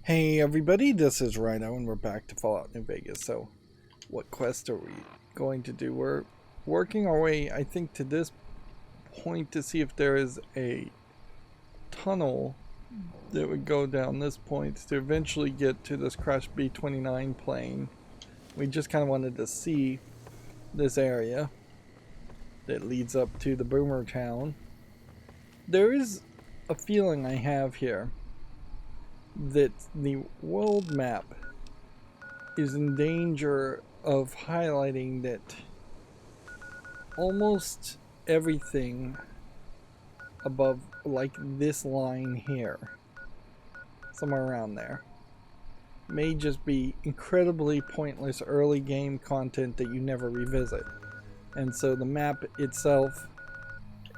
Hey everybody, this is Rydo and we're back to Fallout New Vegas. So, what quest are we going to do? We're working our way, I think, to this point to see if there is a tunnel that would go down this point to eventually get to this crashed B-29 plane. We just kind of wanted to see this area that leads up to the Boomer Town. There is a feeling I have here that the world map is in danger of highlighting that almost everything above, like this line here, somewhere around there, may just be incredibly pointless early game content that you never revisit. And so the map itself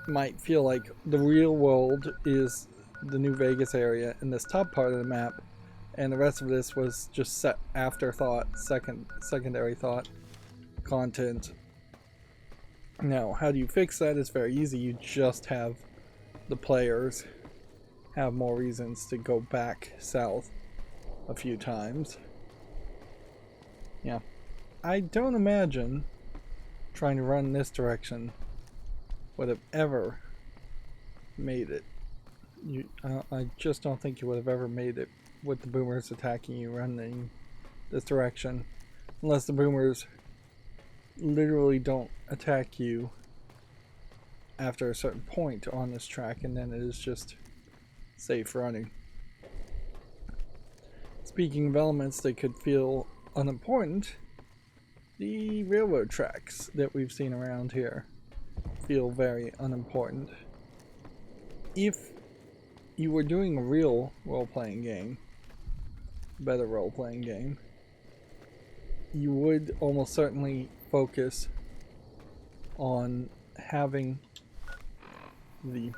might feel like the real world is the New Vegas area in this top part of the map, and the rest of this was just set afterthought, secondary thought content. Now, how do you fix that? It's very easy. You just have the players have more reasons to go back south a few times. Yeah, I don't imagine trying to run this direction would have ever made it. I just don't think you would have ever made it with the boomers attacking you running this direction, unless the boomers literally don't attack you after a certain point on this track, and then it is just safe running. Speaking of elements that could feel unimportant, the railroad tracks that we've seen around here feel very unimportant. If you were doing a real role-playing game, better role-playing game, you would almost certainly focus on having the...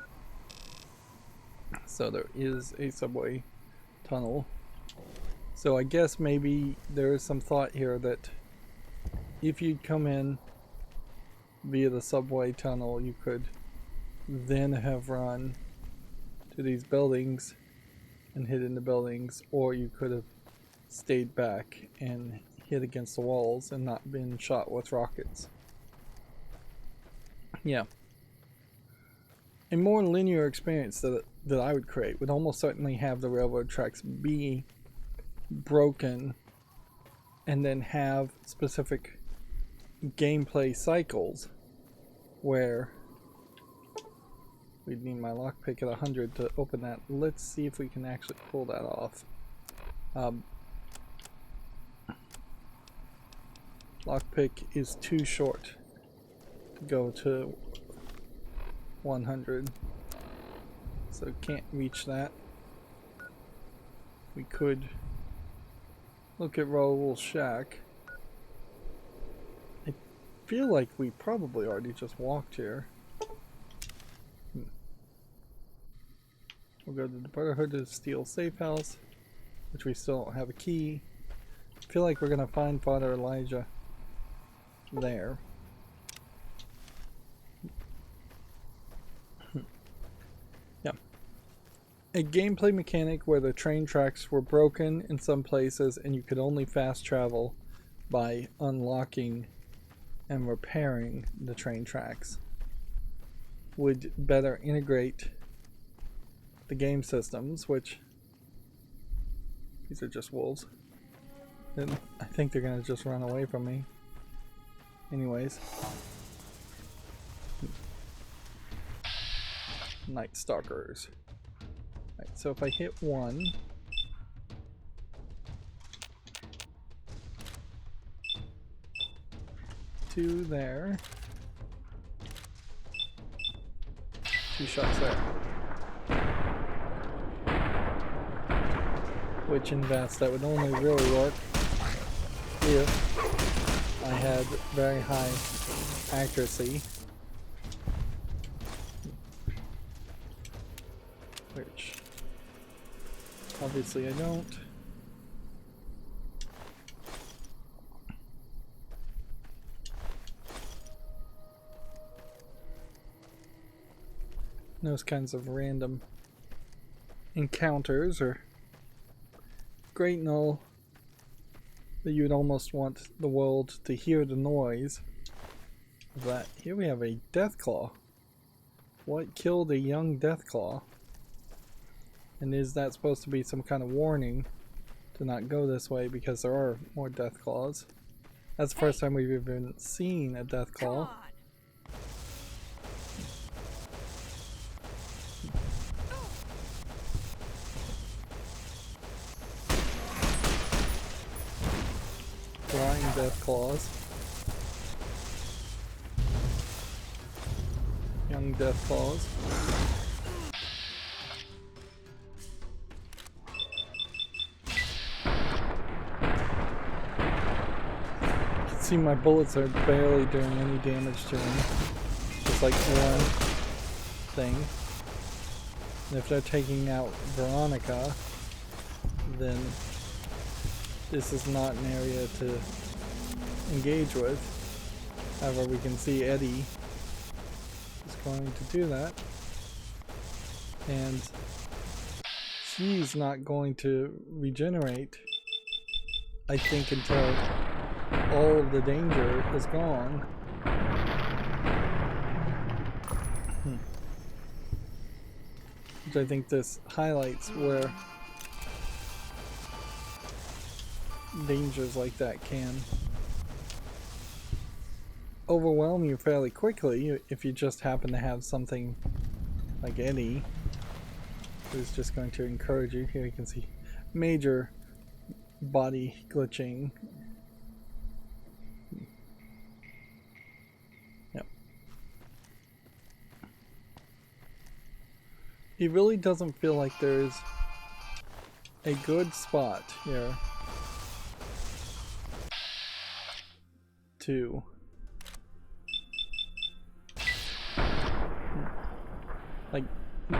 So there is a subway tunnel. So I guess maybe there is some thought here that if you'd come in via the subway tunnel, you could then have run to these buildings and hit in the buildings, or you could have stayed back and hit against the walls and not been shot with rockets. Yeah. A more linear experience that I would create would almost certainly have the railroad tracks be broken and then have specific gameplay cycles where we'd need my lockpick at 100 to open that. Let's see if we can actually pull that off. Lockpick is too short to go to 100, so can't reach that. We could look at Raoul's shack. I feel like we probably already just walked here. We'll go to the Brotherhood Steel Safe House, which we still don't have a key. I feel like we're gonna find Father Elijah there. Yeah. A gameplay mechanic where the train tracks were broken in some places and you could only fast travel by unlocking and repairing the train tracks would better integrate the game systems, which these are just wolves. And I think they're gonna just run away from me. Anyways. Night Stalkers. Right, so if I hit one, two there, two shots there. Which in VATS that would only really work if I had very high accuracy, which obviously I don't. Those kinds of random encounters are great and all that you'd almost want the world to hear the noise of that. Here we have a Deathclaw. What killed a young Deathclaw? And is that supposed to be some kind of warning to not go this way because there are more Deathclaws? That's the first time we've even seen a Deathclaw. Flying Deathclaws. Young Deathclaws. See, my bullets are barely doing any damage to him. Just like one thing. And if they're taking out Veronica, then this is not an area to engage with. However, we can see Eddie is going to do that. And she's not going to regenerate, I think, until all of the danger is gone. Which I think this highlights where dangers like that can overwhelm you fairly quickly if you just happen to have something like Eddie, who's just going to encourage you. Here you can see major body glitching. Yep. It really doesn't feel like there's a good spot here to like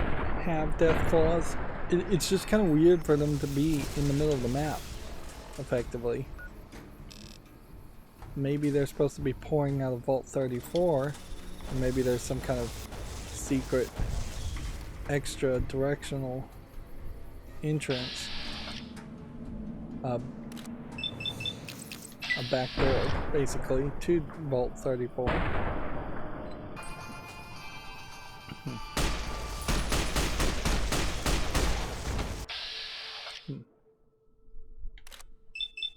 have Deathclaws. It's just kind of weird for them to be in the middle of the map, effectively. Maybe they're supposed to be pouring out of Vault 34, or maybe there's some kind of secret extra directional entrance. A back door, basically, to Vault 34.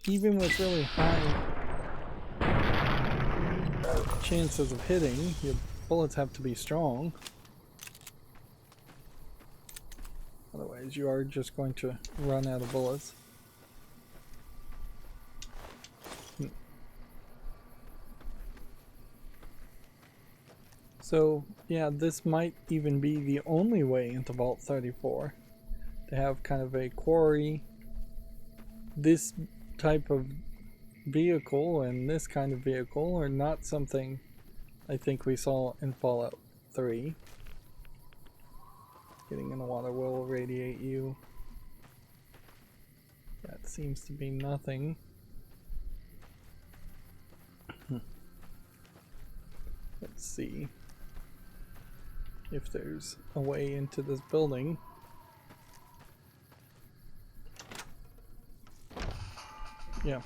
Even with really high chances of hitting, your bullets have to be strong. Otherwise, you are just going to run out of bullets. So, yeah, this might even be the only way into Vault 34. To have kind of a quarry, this type of vehicle and this kind of vehicle are not something I think we saw in Fallout 3. Getting in the water will irradiate you. That seems to be nothing. Let's see if there's a way into this building. Yeah.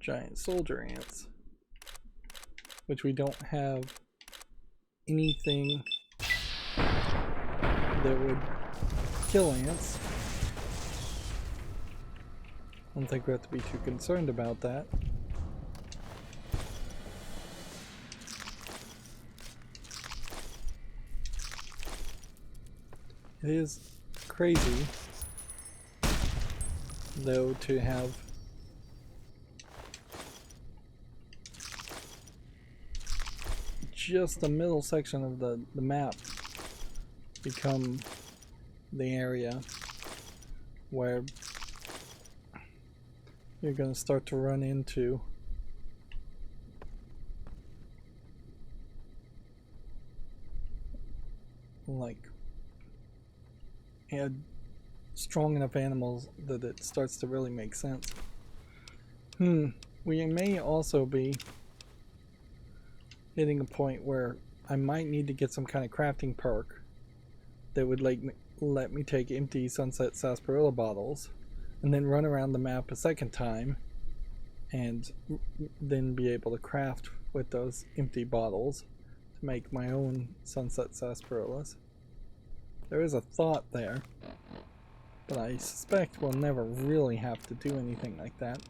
Giant soldier ants. Which we don't have anything that would kill ants. I don't think we have to be too concerned about that. It is crazy, though, to have just the middle section of the map become the area where you're going to start to run into like strong enough animals that it starts to really make sense. We may also be hitting a point where I might need to get some kind of crafting perk that would let me take empty Sunset Sarsaparilla bottles and then run around the map a second time and then be able to craft with those empty bottles to make my own Sunset Sarsaparillas. There is a thought there, but I suspect we'll never really have to do anything like that.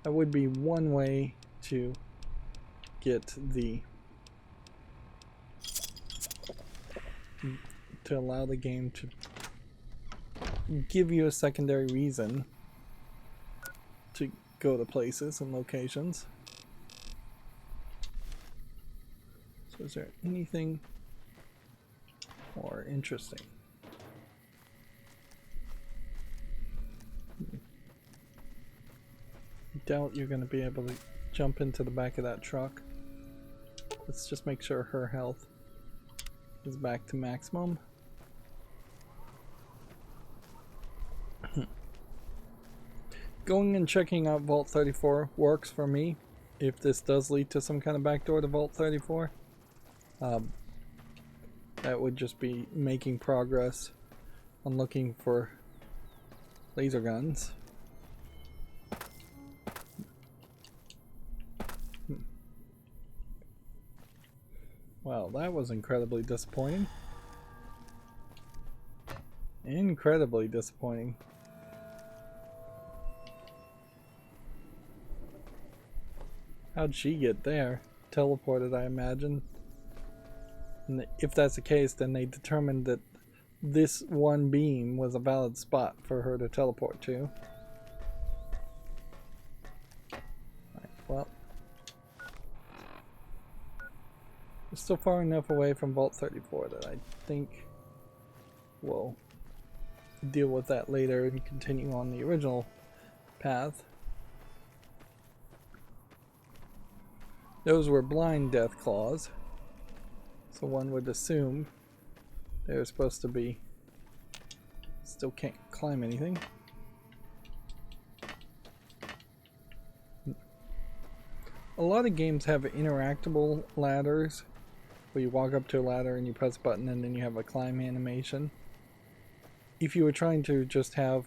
That would be one way to get to allow the game to give you a secondary reason to go to places and locations. So is there anything more interesting? I doubt you're going to be able to jump into the back of that truck. Let's just make sure her health is back to maximum. Going and checking out Vault 34 works for me if this does lead to some kind of backdoor to Vault 34. That would just be making progress on looking for laser guns. Well, that was incredibly disappointing. Incredibly disappointing. How'd she get there? Teleported, I imagine. And if that's the case, then they determined that this one beam was a valid spot for her to teleport to. Right, well, we're still far enough away from Vault 34 that I think we'll deal with that later and continue on the original path. Those were blind death claws, so one would assume they're supposed to be. Still can't climb anything. A lot of games have interactable ladders where you walk up to a ladder and you press a button and then you have a climb animation. If you were trying to just have,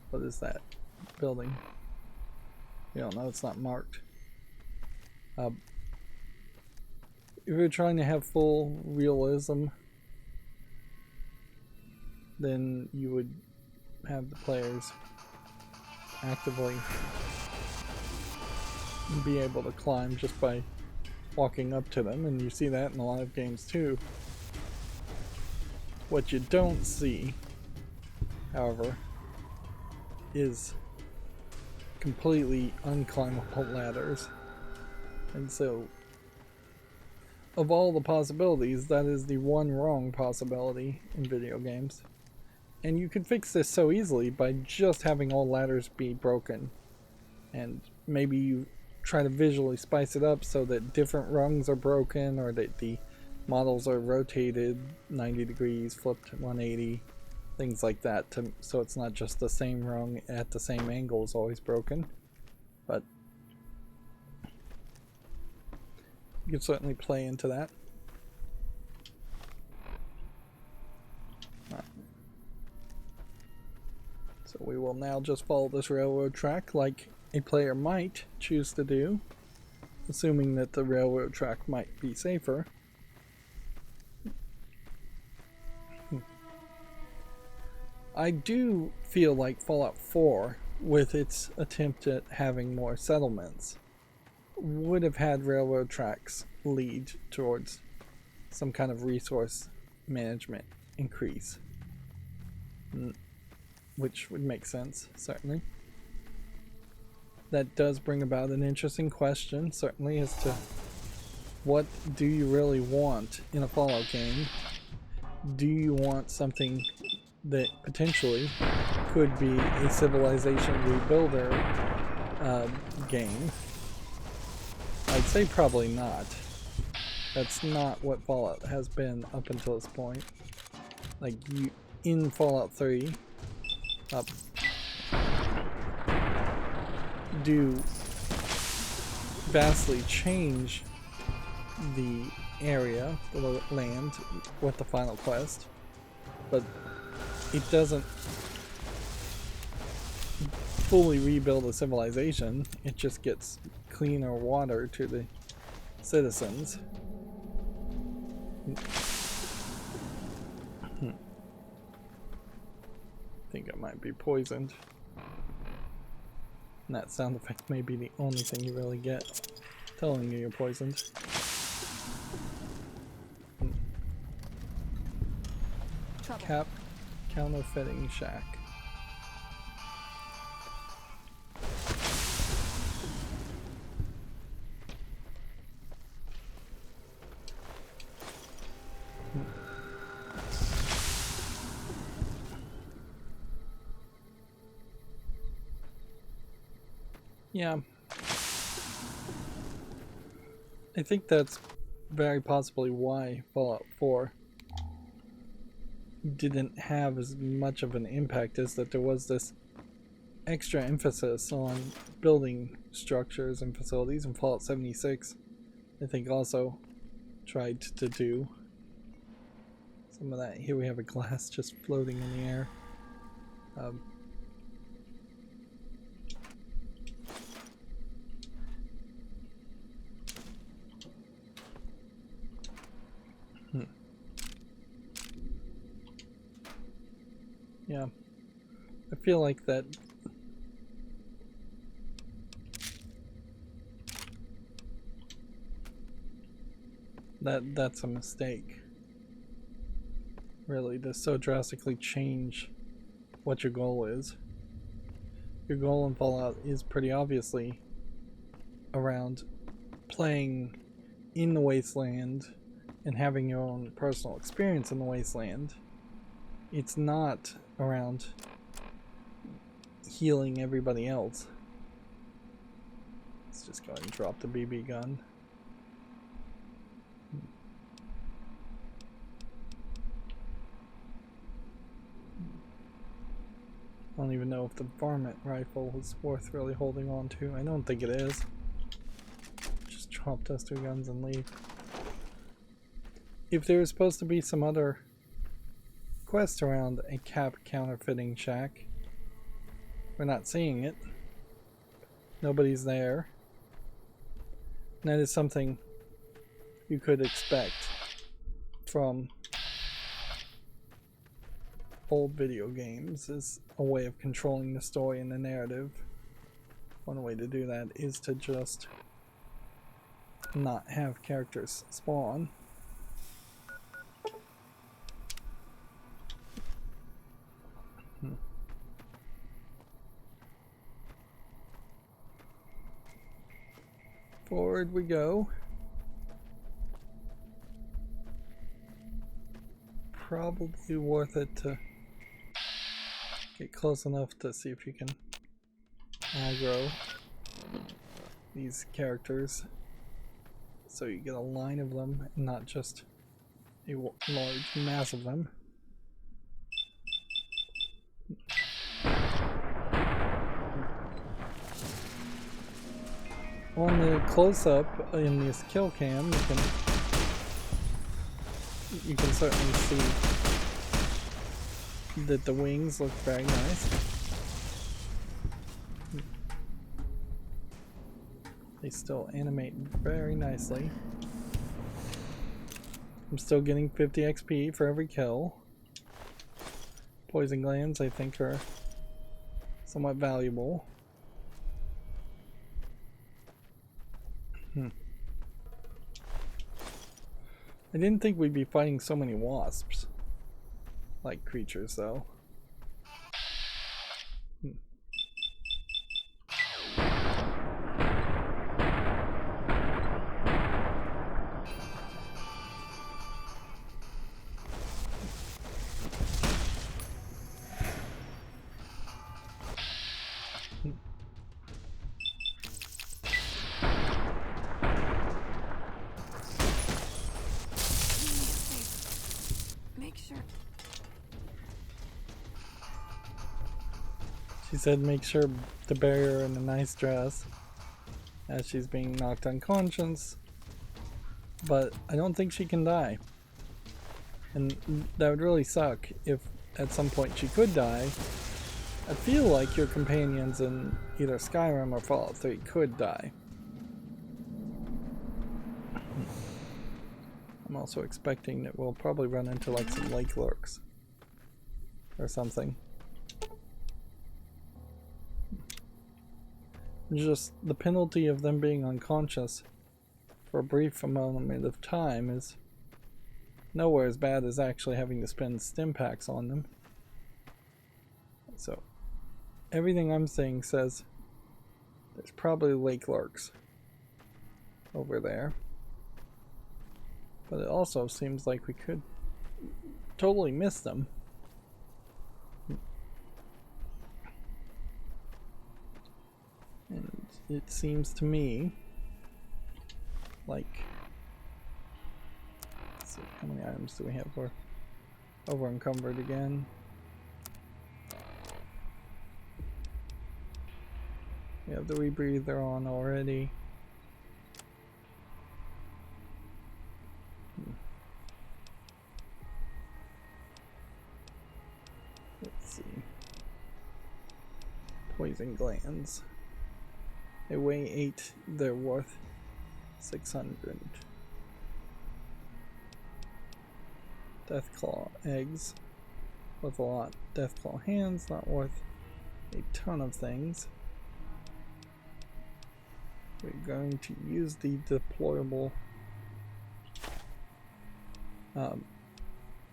what is that building? You don't know, it's not marked. If you're trying to have full realism, then you would have the players actively be able to climb just by walking up to them, and you see that in a lot of games too. What you don't see, however, is completely unclimbable ladders. And so, of all the possibilities, that is the one wrong possibility in video games. And you could fix this so easily by just having all ladders be broken. And maybe you try to visually spice it up so that different rungs are broken, or that the models are rotated 90 degrees, flipped 180, things like that, so it's not just the same rung at the same angle is always broken. But you can certainly play into that. Right. So we will now just follow this railroad track like a player might choose to do, assuming that the railroad track might be safer. I do feel like Fallout 4, with its attempt at having more settlements, would have had railroad tracks lead towards some kind of resource management increase, which would make sense, certainly. That does bring about an interesting question, certainly, as to what do you really want in a Fallout game? Do you want something that potentially could be a civilization rebuilder game? I'd say probably not. That's not what Fallout has been up until this point. Like, you in Fallout 3 do vastly change the area, the land, with the final quest, but it doesn't fully rebuild a civilization. It just gets cleaner water to the citizens. I think I might be poisoned. And that sound effect may be the only thing you really get telling you you're poisoned. Cap counterfeiting shack. Yeah. I think that's very possibly why Fallout 4 didn't have as much of an impact, is that there was this extra emphasis on building structures and facilities, and Fallout 76 I think also tried to do some of that. Here we have a glass just floating in the air. Yeah, I feel like that's a mistake, really, to so drastically change what your goal is. Your goal in Fallout is pretty obviously around playing in the wasteland and having your own personal experience in the wasteland. It's not around healing everybody else. Let's just go ahead and drop the BB gun. I don't even know if the varmint rifle is worth really holding on to. I don't think it is. Just drop those two guns and leave. If there was supposed to be some other quest around a cap counterfeiting shack, we're not seeing it. Nobody's there. And that is something you could expect from old video games, is a way of controlling the story and the narrative. One way to do that is to just not have characters spawn. Forward we go. Probably worth it to get close enough to see if you can aggro these characters so you get a line of them and not just a large mass of them. On the close-up in this kill cam, you can certainly see that the wings look very nice. They still animate very nicely. I'm still getting 50 XP for every kill. Poison glands, I think, are somewhat valuable. I didn't think we'd be fighting so many wasps like creatures, though. She said make sure to bury her in a nice dress as she's being knocked unconscious. but I don't think she can die. And that would really suck if at some point she could die. I feel like your companions in either Skyrim or Fallout 3 could die. I'm also expecting that we'll probably run into like some lake lurks or something. Just the penalty of them being unconscious for a brief moment of time is nowhere as bad as actually having to spend stim packs on them. So everything I'm seeing says there's probably lake lurks over there. But it also seems like we could totally miss them. And it seems to me like, let's see, how many items do we have? We're over encumbered again. We have the rebreather on already. Let's see. Poison glands. They weigh 8, they're worth 600. Deathclaw eggs, worth a lot. Deathclaw hands, not worth a ton of things. We're going to use the deployable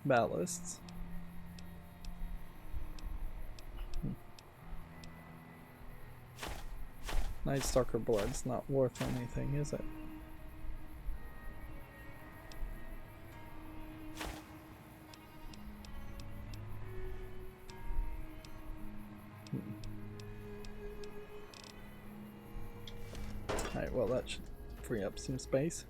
ballasts. Night Stalker blood's not worth anything, is it? Alright, well that should free up some space.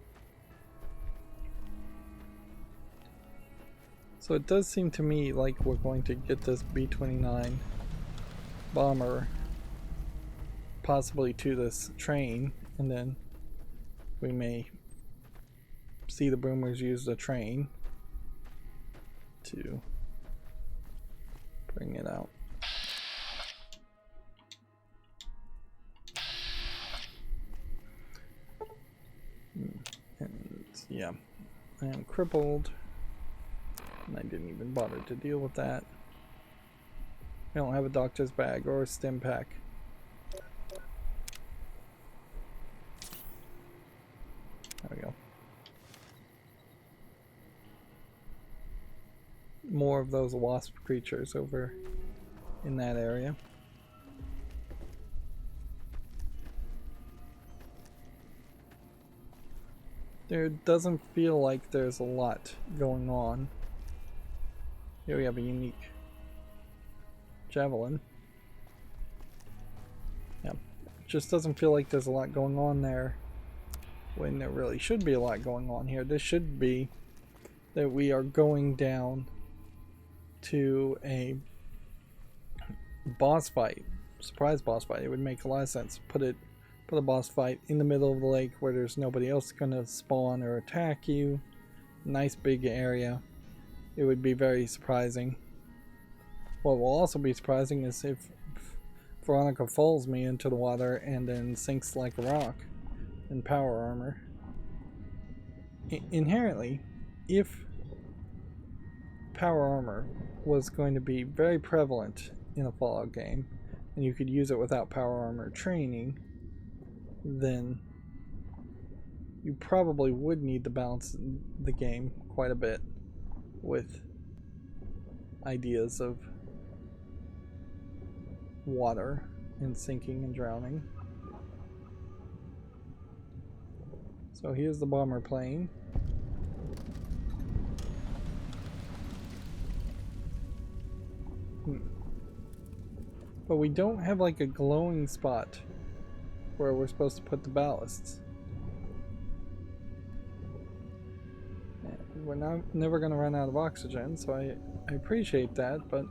So it does seem to me like we're going to get this B-29 bomber possibly to this train, and then we may see the boomers use the train to bring it out. And yeah, I am crippled, and I didn't even bother to deal with that. I don't have a doctor's bag or a stim pack. There we go. More of those wasp creatures over in that area. There doesn't feel like there's a lot going on. Here we have a unique javelin. Yeah, just doesn't feel like there's a lot going on there when there really should be a lot going on here. This should be that we are going down to a boss fight, surprise boss fight. It would make a lot of sense. Put a boss fight in the middle of the lake where there's nobody else gonna spawn or attack you. Nice big area. It would be very surprising. What will also be surprising is if Veronica falls me into the water and then sinks like a rock in power armor. Inherently, if power armor was going to be very prevalent in a Fallout game, and you could use it without power armor training, then you probably would need to balance the game quite a bit with ideas of water and sinking and drowning. So here's the bomber plane. But we don't have like a glowing spot where we're supposed to put the ballasts. We're never going to run out of oxygen, so I appreciate that, but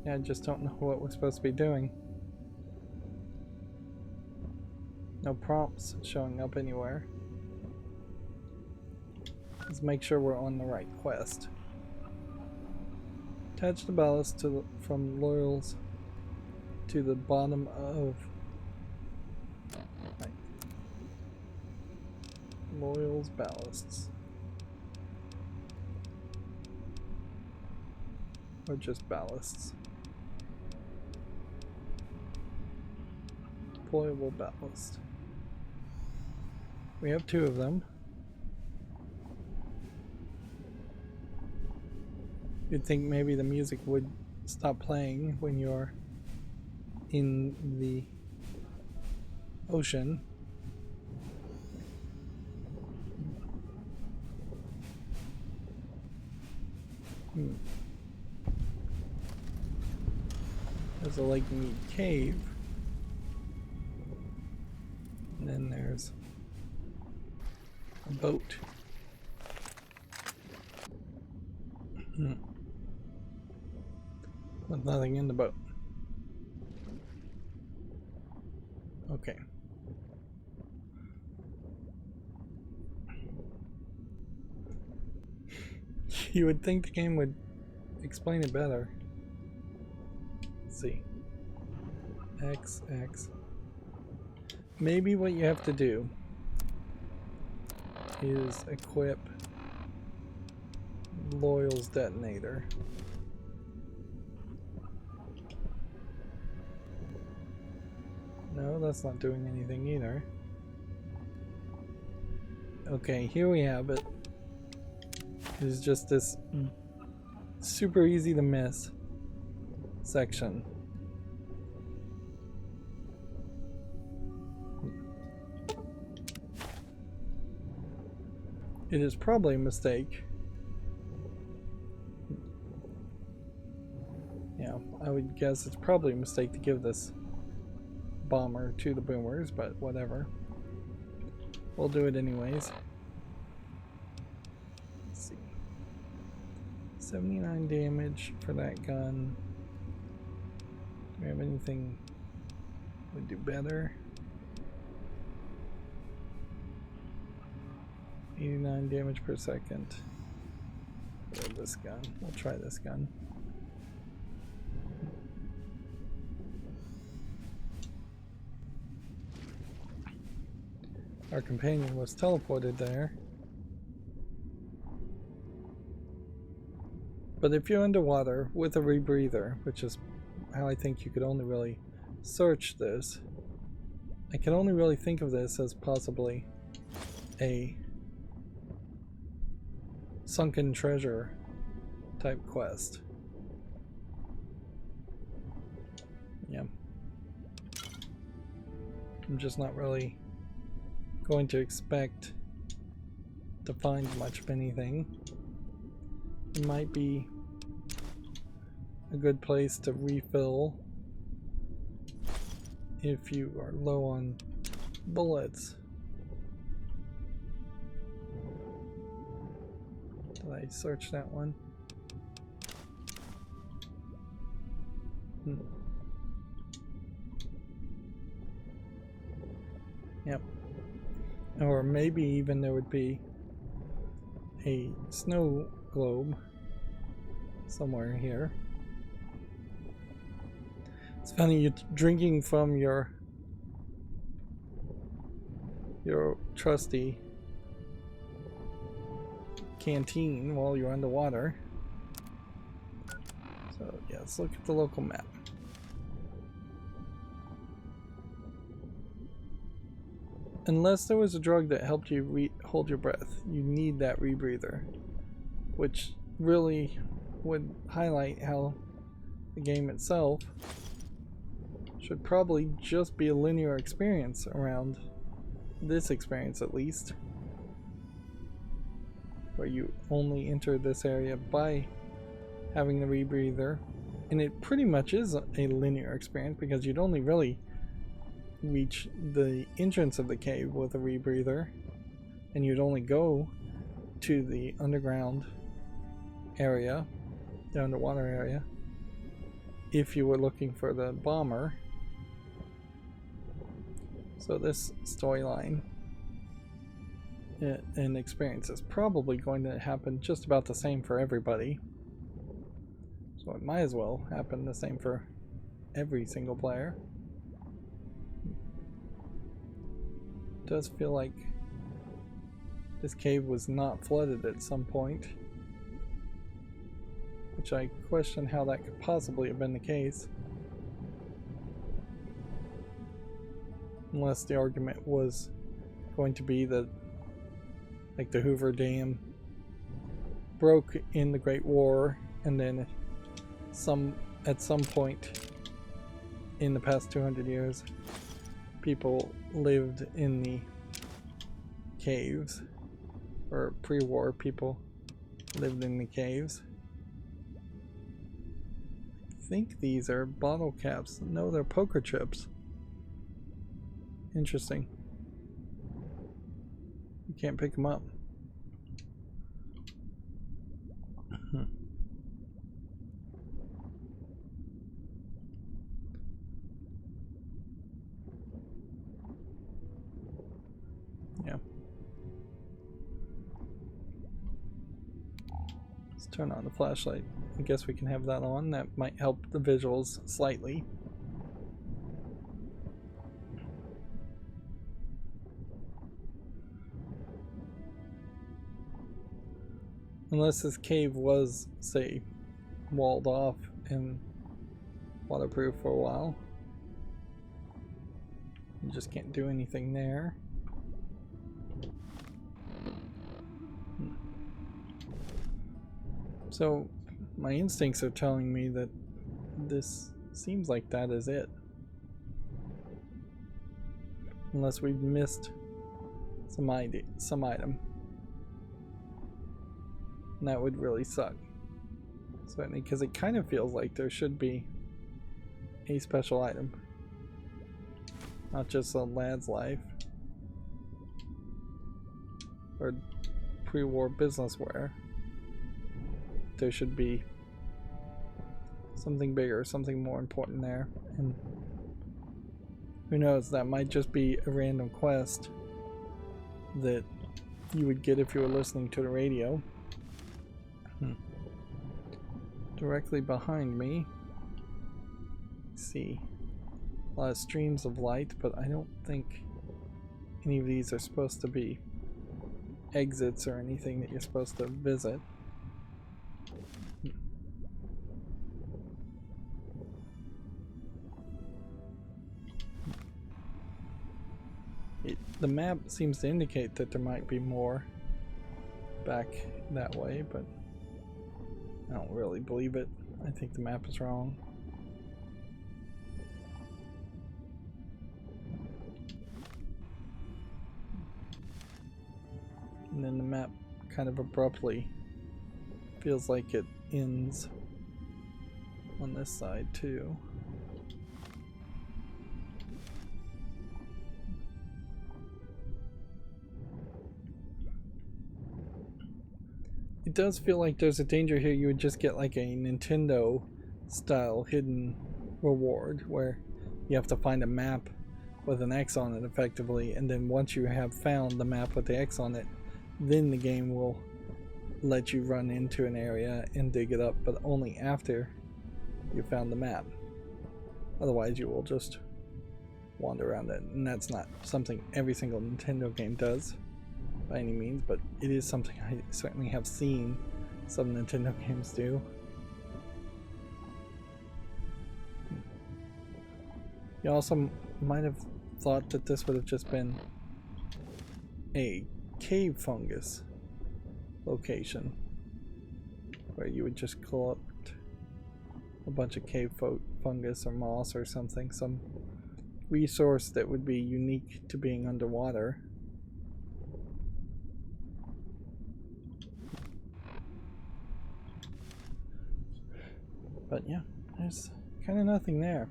yeah, I just don't know what we're supposed to be doing. No prompts showing up anywhere. Let's make sure we're on the right quest. Attach the ballast from Loyals to the bottom of Loyals ballasts. Or just ballasts. Deployable ballast. We have 2 of them. You'd think maybe the music would stop playing when you're in the ocean. There's a Lake Mead cave. And then there's a boat. With nothing in the boat. Okay. You would think the game would explain it better. Let's see. XX. Maybe what you have to do is equip Loyal's detonator. No, that's not doing anything either. Okay, here we have it. It's just this super easy to miss section. It is probably a mistake. Yeah, I would guess it's probably a mistake to give this bomber to the boomers, but whatever. We'll do it anyways. Let's see. 79 damage for that gun. Do we have anything would do better? 89 damage per second. What this gun? We'll try this gun. Our companion was teleported there. But if you're underwater with a rebreather, which is how I think you could only really search this, I can only really think of this as possibly a sunken treasure type quest. Yeah. I'm just not really going to expect to find much of anything. It might be a good place to refill if you are low on bullets. Did I search that one? Yep. Or maybe even there would be a snow globe somewhere here. It's funny, you're drinking from your trusty canteen while you're underwater. So yeah, let's look at the local map. Unless there was a drug that helped you hold your breath, you need that rebreather, which really would highlight how the game itself should probably just be a linear experience around this experience, at least, where you only enter this area by having the rebreather, and it pretty much is a linear experience because you'd only really reach the entrance of the cave with a rebreather, and you'd only go to the underground area, the underwater area, if you were looking for the bomber. So this storyline and experience is probably going to happen just about the same for everybody. So it might as well happen the same for every single player. It does feel like this cave was not flooded at some point, which I question how that could possibly have been the case. Unless the argument was going to be that, like, the Hoover Dam broke in the Great War, and then at some point in the past 200 years, people lived in the caves, or pre-war people lived in the caves. I think these are bottle caps. No, they're poker chips. Interesting. You can't pick them up. Yeah. Let's turn on the flashlight. I guess we can have that on. That might help the visuals slightly. Unless this cave was, say, walled off and waterproof for a while. You just can't do anything there. So, my instincts are telling me that this seems like that is it. Unless we've missed some item. And that would really suck. Certainly, because it kind of feels like there should be a special item. Not just a lad's life. Or pre-war business wear. There should be something bigger, something more important there. And who knows, that might just be a random quest that you would get if you were listening to the radio. Directly behind me, see a lot of streams of light, but I don't think any of these are supposed to be exits or anything that you're supposed to visit. The map seems to indicate that there might be more back that way, but I don't really believe it. I think the map is wrong. And then the map kind of abruptly feels like it ends on this side too. It does feel like there's a danger here you would just get like a Nintendo style hidden reward where you have to find a map with an X on it effectively, and then once you have found the map with the X on it, then the game will let you run into an area and dig it up, but only after you found the map. Otherwise you will just wander around it, and that's not something every single Nintendo game does by any means, but it is something I certainly have seen some Nintendo games do. You also might have thought that this would have just been a cave fungus location where you would just collect a bunch of cave fungus or moss or something, some resource that would be unique to being underwater. But yeah, there's kind of nothing there.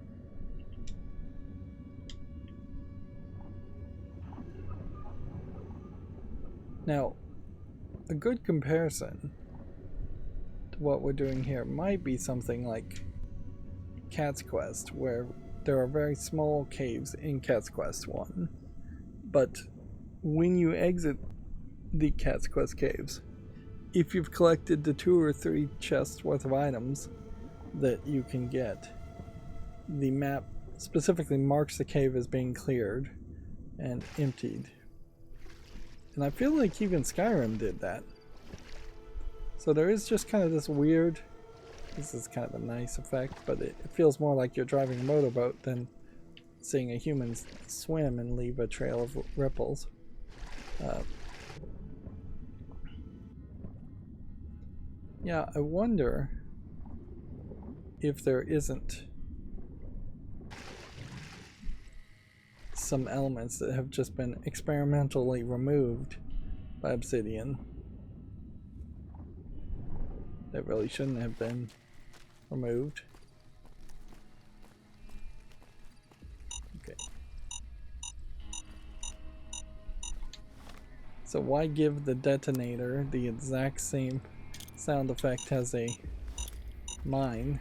Now, a good comparison to what we're doing here might be something like Cat's Quest, where there are very small caves in Cat's Quest 1, but when you exit the Cat's Quest caves, if you've collected the 2 or 3 chests worth of items that you can get, the map specifically marks the cave as being cleared and emptied. And I feel like even Skyrim did that. So there is just kind of this weird, this is kind of a nice effect, but it feels more like you're driving a motorboat than seeing a human swim and leave a trail of ripples. Yeah, I wonder if there isn't some elements that have just been experimentally removed by Obsidian that really shouldn't have been removed. Okay. So why give the detonator the exact same sound effect as a mine?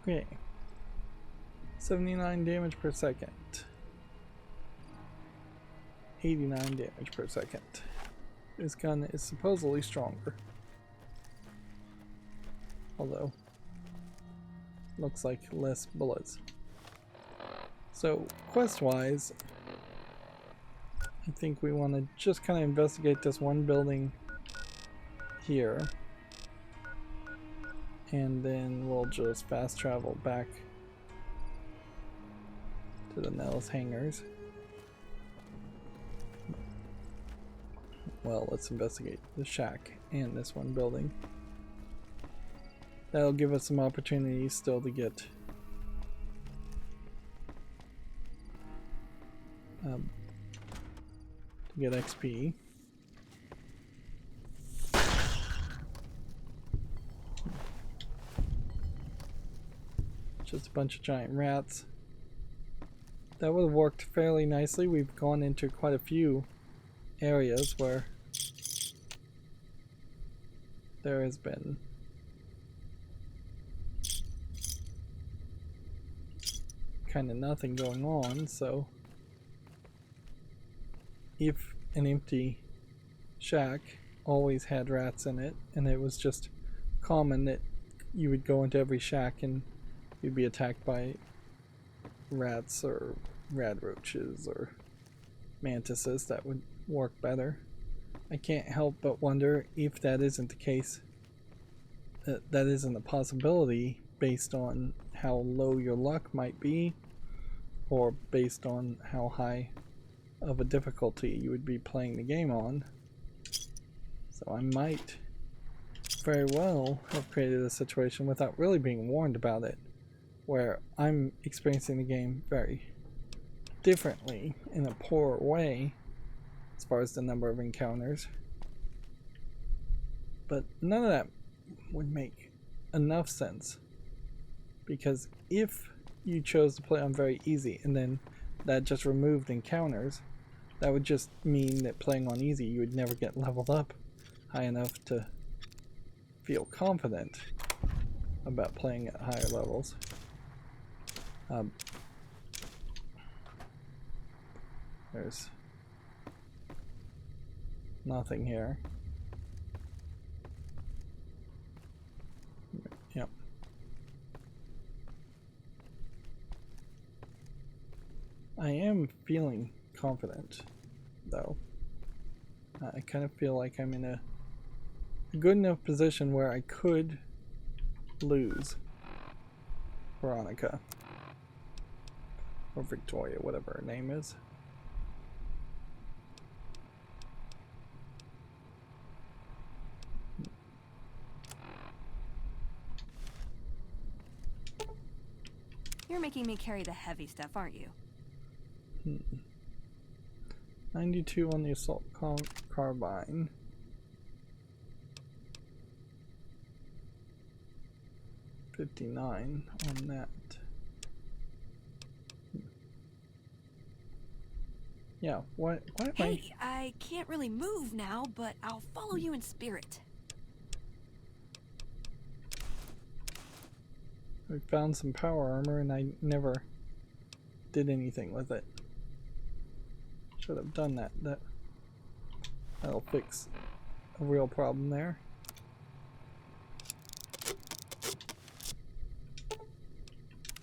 Okay. 79 damage per second. 89 damage per second. This gun is supposedly stronger. Although, looks like less bullets. So, quest-wise, I think we want to just kind of investigate this one building here. And then we'll just fast travel back to the Nellis hangars. Well, let's investigate the shack and this one building. That'll give us some opportunities still to get XP. Just a bunch of giant rats. That would have worked fairly nicely. We've gone into quite a few areas where there has been kind of nothing going on, so if an empty shack always had rats in it, and it was just common that you would go into every shack and you'd be attacked by rats or radroaches or mantises, that would work better. I can't help but wonder if that isn't the case, that isn't a possibility based on how low your luck might be, or based on how high of a difficulty you would be playing the game on. So I might very well have created a situation without really being warned about it, where I'm experiencing the game very differently in a poorer way as far as the number of encounters. But none of that would make enough sense, because if you chose to play on very easy and then that just removed encounters, that would just mean that playing on easy you would never get leveled up high enough to feel confident about playing at higher levels. There's nothing here. Yep. I am feeling confident, though. I kind of feel like I'm in a good enough position where I could lose Veronica. Or Victoria, whatever her name is. You're making me carry the heavy stuff, aren't you? 92 on the assault carbine. $59 on that. Yeah, why am I... Hey, I can't really move now, but I'll follow you in spirit. I found some power armor and I never did anything with it. Should have done that. That'll fix a real problem there.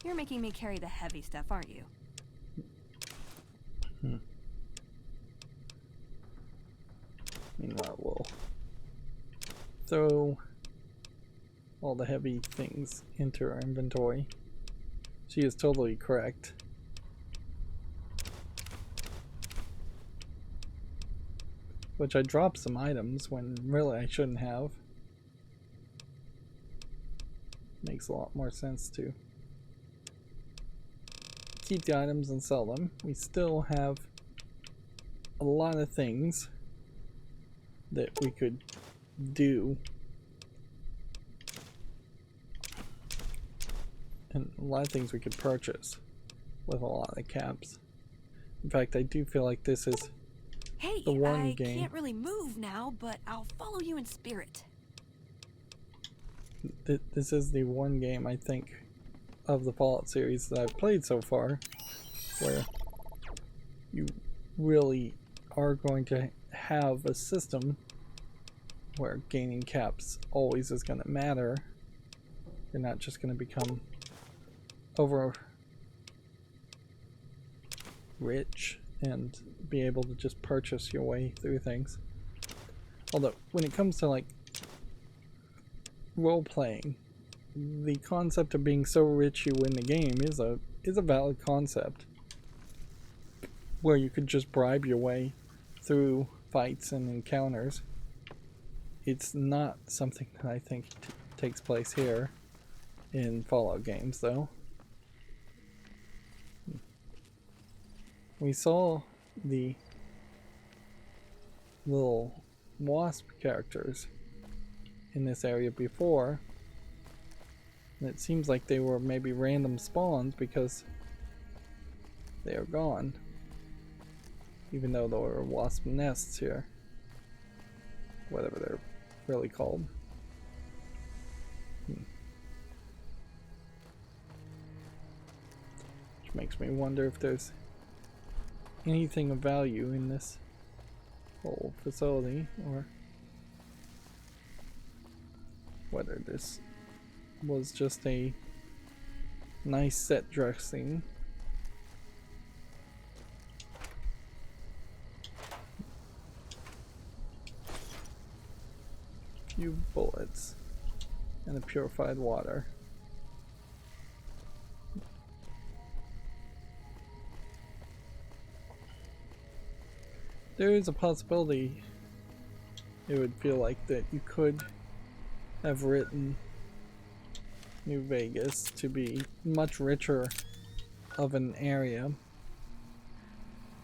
You're making me carry the heavy stuff, aren't you? Meanwhile, we'll throw all the heavy things into our inventory. She is totally correct. Which I dropped some items when really I shouldn't have. Makes a lot more sense to keep the items and sell them. We still have a lot of things that we could do. And a lot of things we could purchase with a lot of caps. In fact, I do feel like this is Hey, the one I game. can't really move now, but I'll follow you in spirit. This is the one game I think of the Fallout series that I've played so far where you really are going to have a system where gaining caps always is going to matter. You're not just going to become over rich and be able to just purchase your way through things. Although when it comes to like role playing, the concept of being so rich you win the game is a valid concept, where you could just bribe your way through fights and encounters. It's not something that I think takes place here in Fallout games, though. We saw the little wasp characters in this area before, and it seems like they were maybe random spawns because they are gone, even though there were wasp nests here, whatever they're really called. Which makes me wonder if there's anything of value in this whole facility, or whether this was just a nice set dressing. Few bullets and a purified water. There is a possibility, it would feel like, that you could have written New Vegas to be much richer of an area. I'm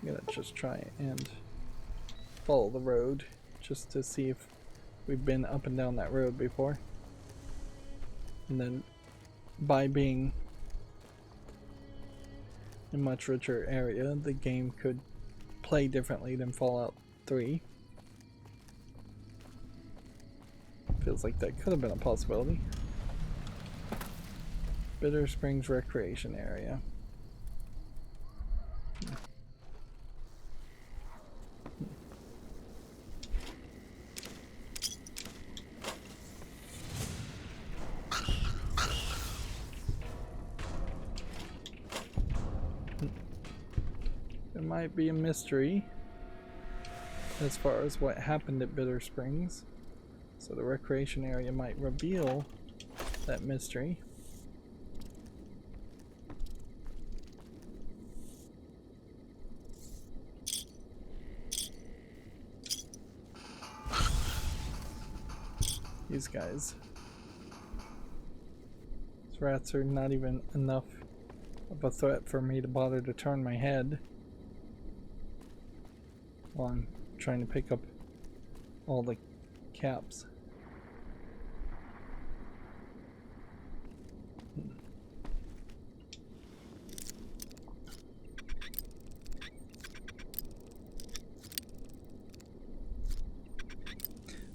gonna just try and follow the road just to see if we've been up and down that road before. And then by being a much richer area, the game could play differently than Fallout 3. Feels like that could have been a possibility. Bitter Springs Recreation Area. There might be a mystery as far as what happened at Bitter Springs, so the recreation area might reveal that mystery. These guys. These rats are not even enough of a threat for me to bother to turn my head. while I'm trying to pick up all the caps.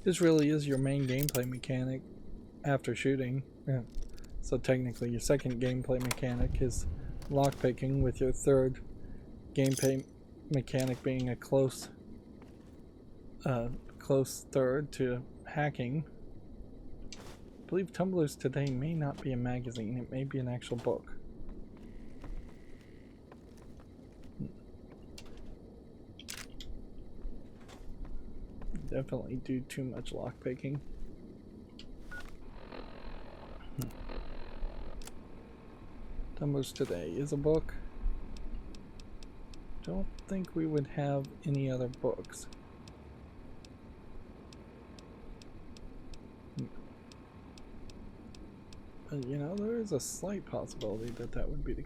This really is your main gameplay mechanic after shooting. Yeah. So technically your second gameplay mechanic is lockpicking, with your third gameplay mechanic being a close third to hacking. I believe Tumblers Today may not be a magazine, it may be an actual book. Definitely do too much lockpicking. Tumblers Today is a book. Don't think we would have any other books. But, you know, there is a slight possibility that that would be the,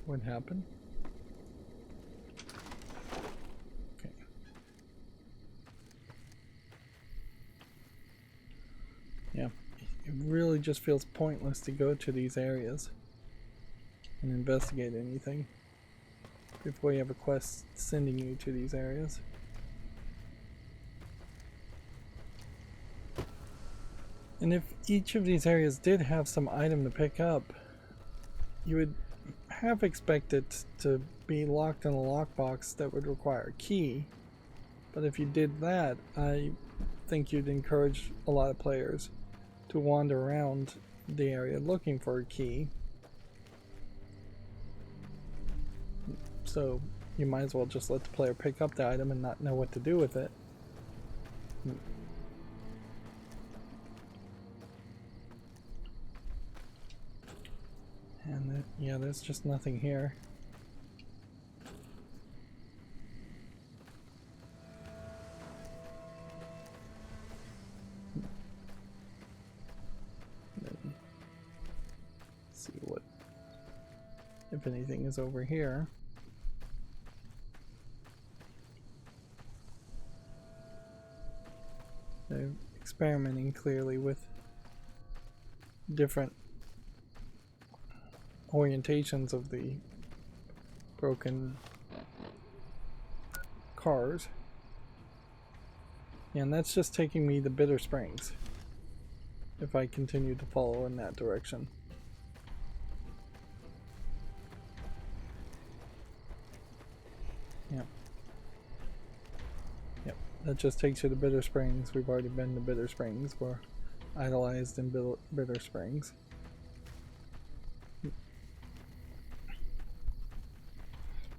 would happen. Okay. Yeah, it really just feels pointless to go to these areas and investigate anything before you have a quest sending you to these areas. And if each of these areas did have some item to pick up, you would half expect it to be locked in a lockbox that would require a key. But if you did that, I think you'd encourage a lot of players to wander around the area looking for a key. So you might as well just let the player pick up the item and not know what to do with it. And yeah, there's just nothing here. Then see what, if anything, is over here. They're experimenting clearly with different orientations of the broken cars. And that's just taking me to Bitter Springs if I continue to follow in that direction. Yeah. Yep, that just takes you to Bitter Springs. We've already been to Bitter Springs. We're idolized in Bitter Springs.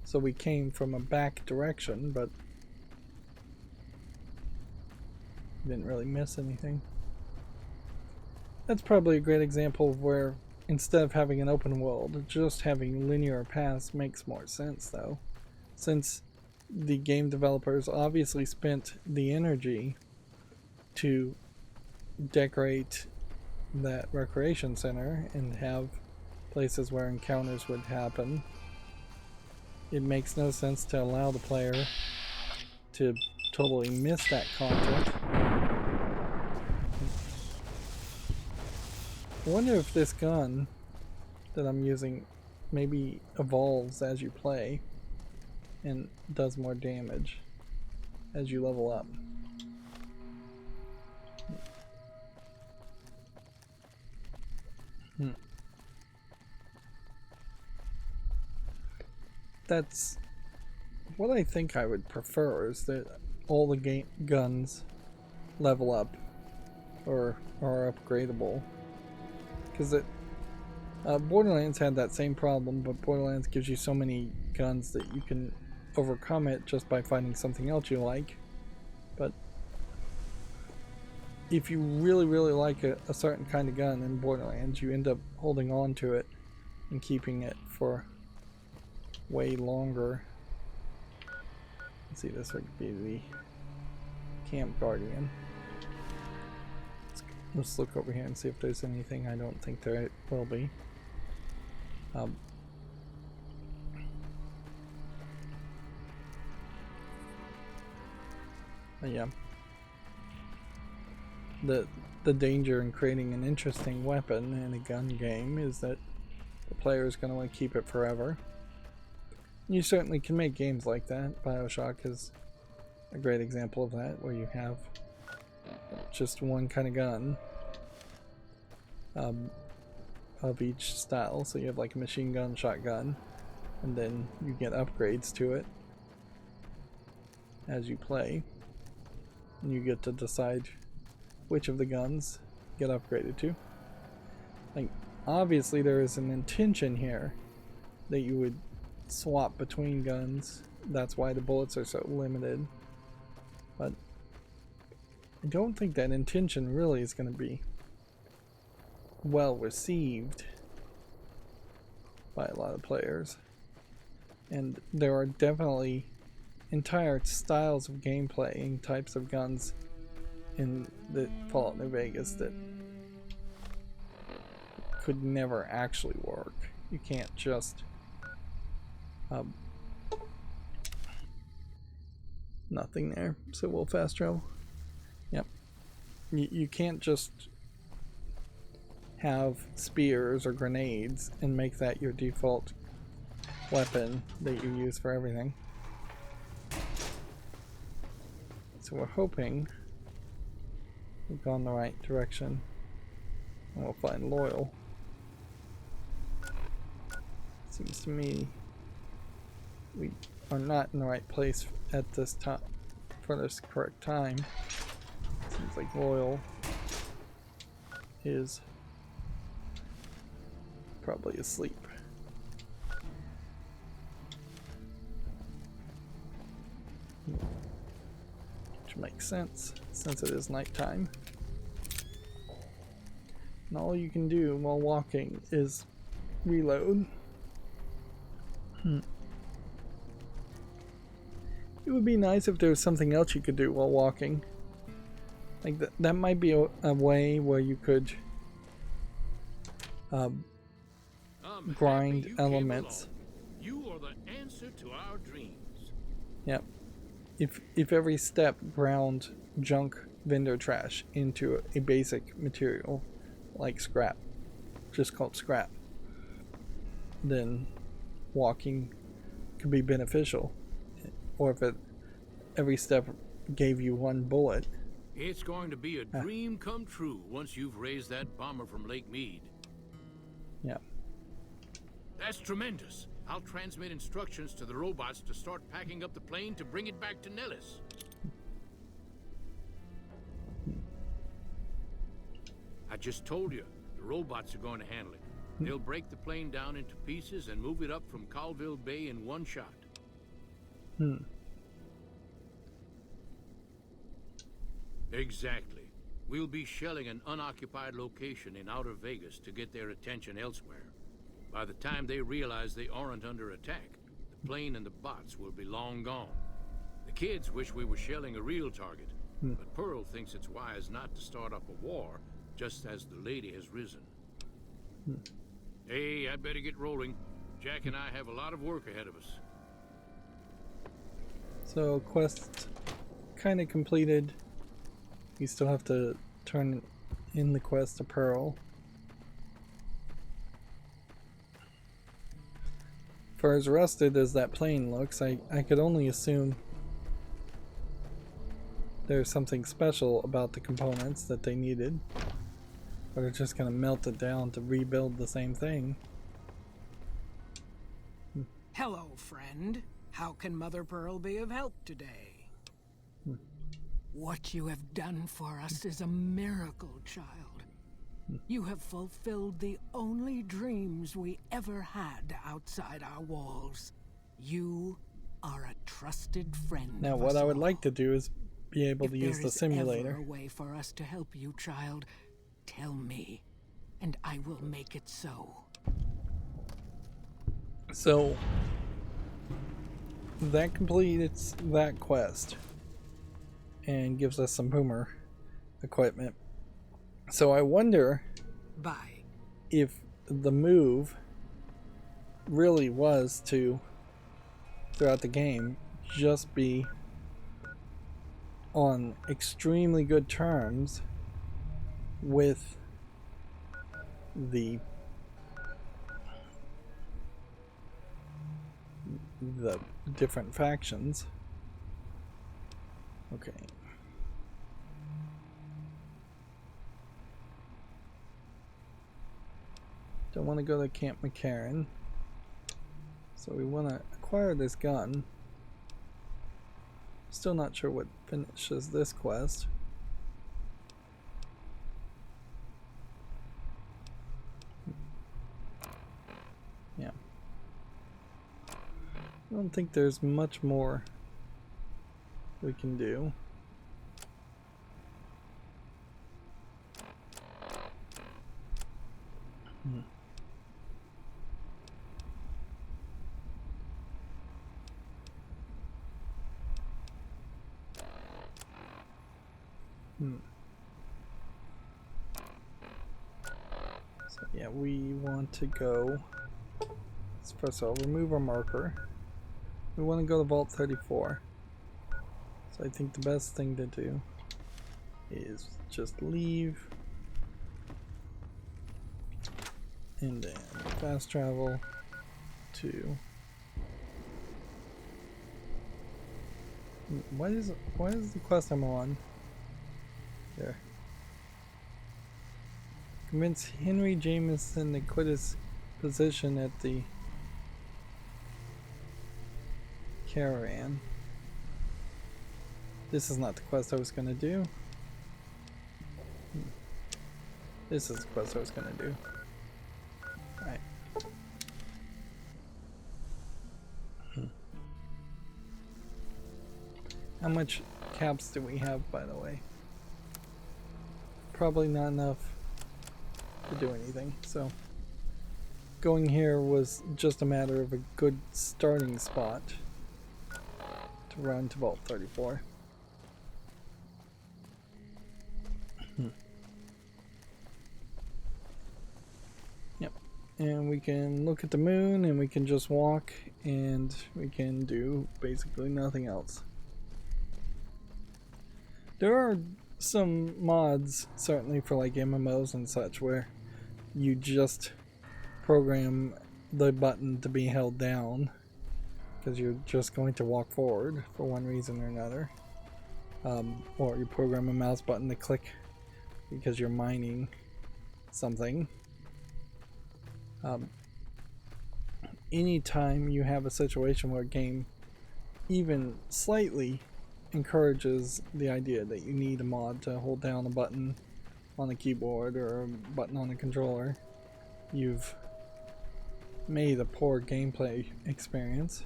So we came from a back direction, but didn't really miss anything. That's probably a great example of where, instead of having an open world, just having linear paths makes more sense, though. Since the game developers obviously spent the energy to decorate that recreation center and have places where encounters would happen, it makes no sense to allow the player to totally miss that content. I wonder if this gun that I'm using maybe evolves as you play and does more damage as you level up. That's what I think I would prefer, is that all the guns level up or are upgradable. Because Borderlands had that same problem, but Borderlands gives you so many guns that you can overcome it just by finding something else you like. But if you really, really like a certain kind of gun in Borderlands, you end up holding on to it and keeping it for way longer. Let's see, this would be the Camp Guardian. Let's look over here and see if there's anything. I don't think there will be. But yeah. The danger in creating an interesting weapon in a gun game is that the player is going to want to keep it forever. You certainly can make games like that. BioShock is a great example of that, where you have just one kind of gun of each style. So you have like a machine gun, shotgun, and then you get upgrades to it as you play. And you get to decide which of the guns get upgraded to. Like, obviously there is an intention here that you would swap between guns. That's why the bullets are so limited. But I don't think that intention really is going to be well received by a lot of players. And there are definitely entire styles of gameplay and types of guns in the Fallout New Vegas that could never actually work. You can't just nothing there, so we'll fast travel. Yep. You can't just have spears or grenades and make that your default weapon that you use for everything. So we're hoping we've gone the right direction and we'll find Loyal. Seems to me we are not in the right place at this time for this correct time. Seems like Loyal is probably asleep. Which makes sense since it is nighttime. And all you can do while walking is reload. It would be nice if there was something else you could do while walking. Like that might be a way where you could grind elements. You are the answer to our dreams. Yep. If every step ground junk vendor trash into a basic material like scrap, just called scrap, then walking could be beneficial. Or if every step gave you one bullet. It's going to be a dream come true once you've raised that bomber from Lake Mead. Yeah. That's tremendous. I'll transmit instructions to the robots to start packing up the plane to bring it back to Nellis. I just told you, the robots are going to handle it. They'll break the plane down into pieces and move it up from Colville Bay in one shot. Exactly. We'll be shelling an unoccupied location in outer Vegas to get their attention elsewhere. By the time they realize they aren't under attack, the plane and the bots will be long gone. The kids wish we were shelling a real target, but Pearl thinks it's wise not to start up a war just as the lady has risen. Hey, I'd better get rolling. Jack and I have a lot of work ahead of us. So quest kind of completed. You still have to turn in the quest to Pearl. For as rusted as that plane looks, I could only assume there's something special about the components that they needed. Or they're just gonna melt it down to rebuild the same thing. Hello, friend. How can Mother Pearl be of help today? What you have done for us is a miracle, child. You have fulfilled the only dreams we ever had outside our walls. You are a trusted friend. Now, what I would like to do is be able to use the simulator. If there is ever a way for us to help you, child, tell me, and I will make it so. So that completes that quest and gives us some boomer equipment. So I wonder if the move really was to, throughout the game, just be on extremely good terms with the different factions. Okay. Don't want to go to Camp McCarran. So we want to acquire this gun. Still not sure what finishes this quest. Yeah. I don't think there's much more we can do. So yeah, we want to go. First of all, remove our marker. We want to go to Vault 34. So I think the best thing to do is just leave and then fast travel to. What is the quest I'm on? There. Convince Henry Jameson to quit his position at the caravan. This is not the quest I was going to do. This is the quest I was going to do. Alright. How much caps do we have, by the way? Probably not enough to do anything, so going here was just a matter of a good starting spot to run to Vault 34. Yep, and we can look at the moon and we can just walk and we can do basically nothing else. There are some mods, certainly for like MMOs and such, where you just program the button to be held down because you're just going to walk forward for one reason or another, or you program a mouse button to click because you're mining something. Anytime you have a situation where a game even slightly encourages the idea that you need a mod to hold down a button on a keyboard or a button on a controller, you've made a poor gameplay experience.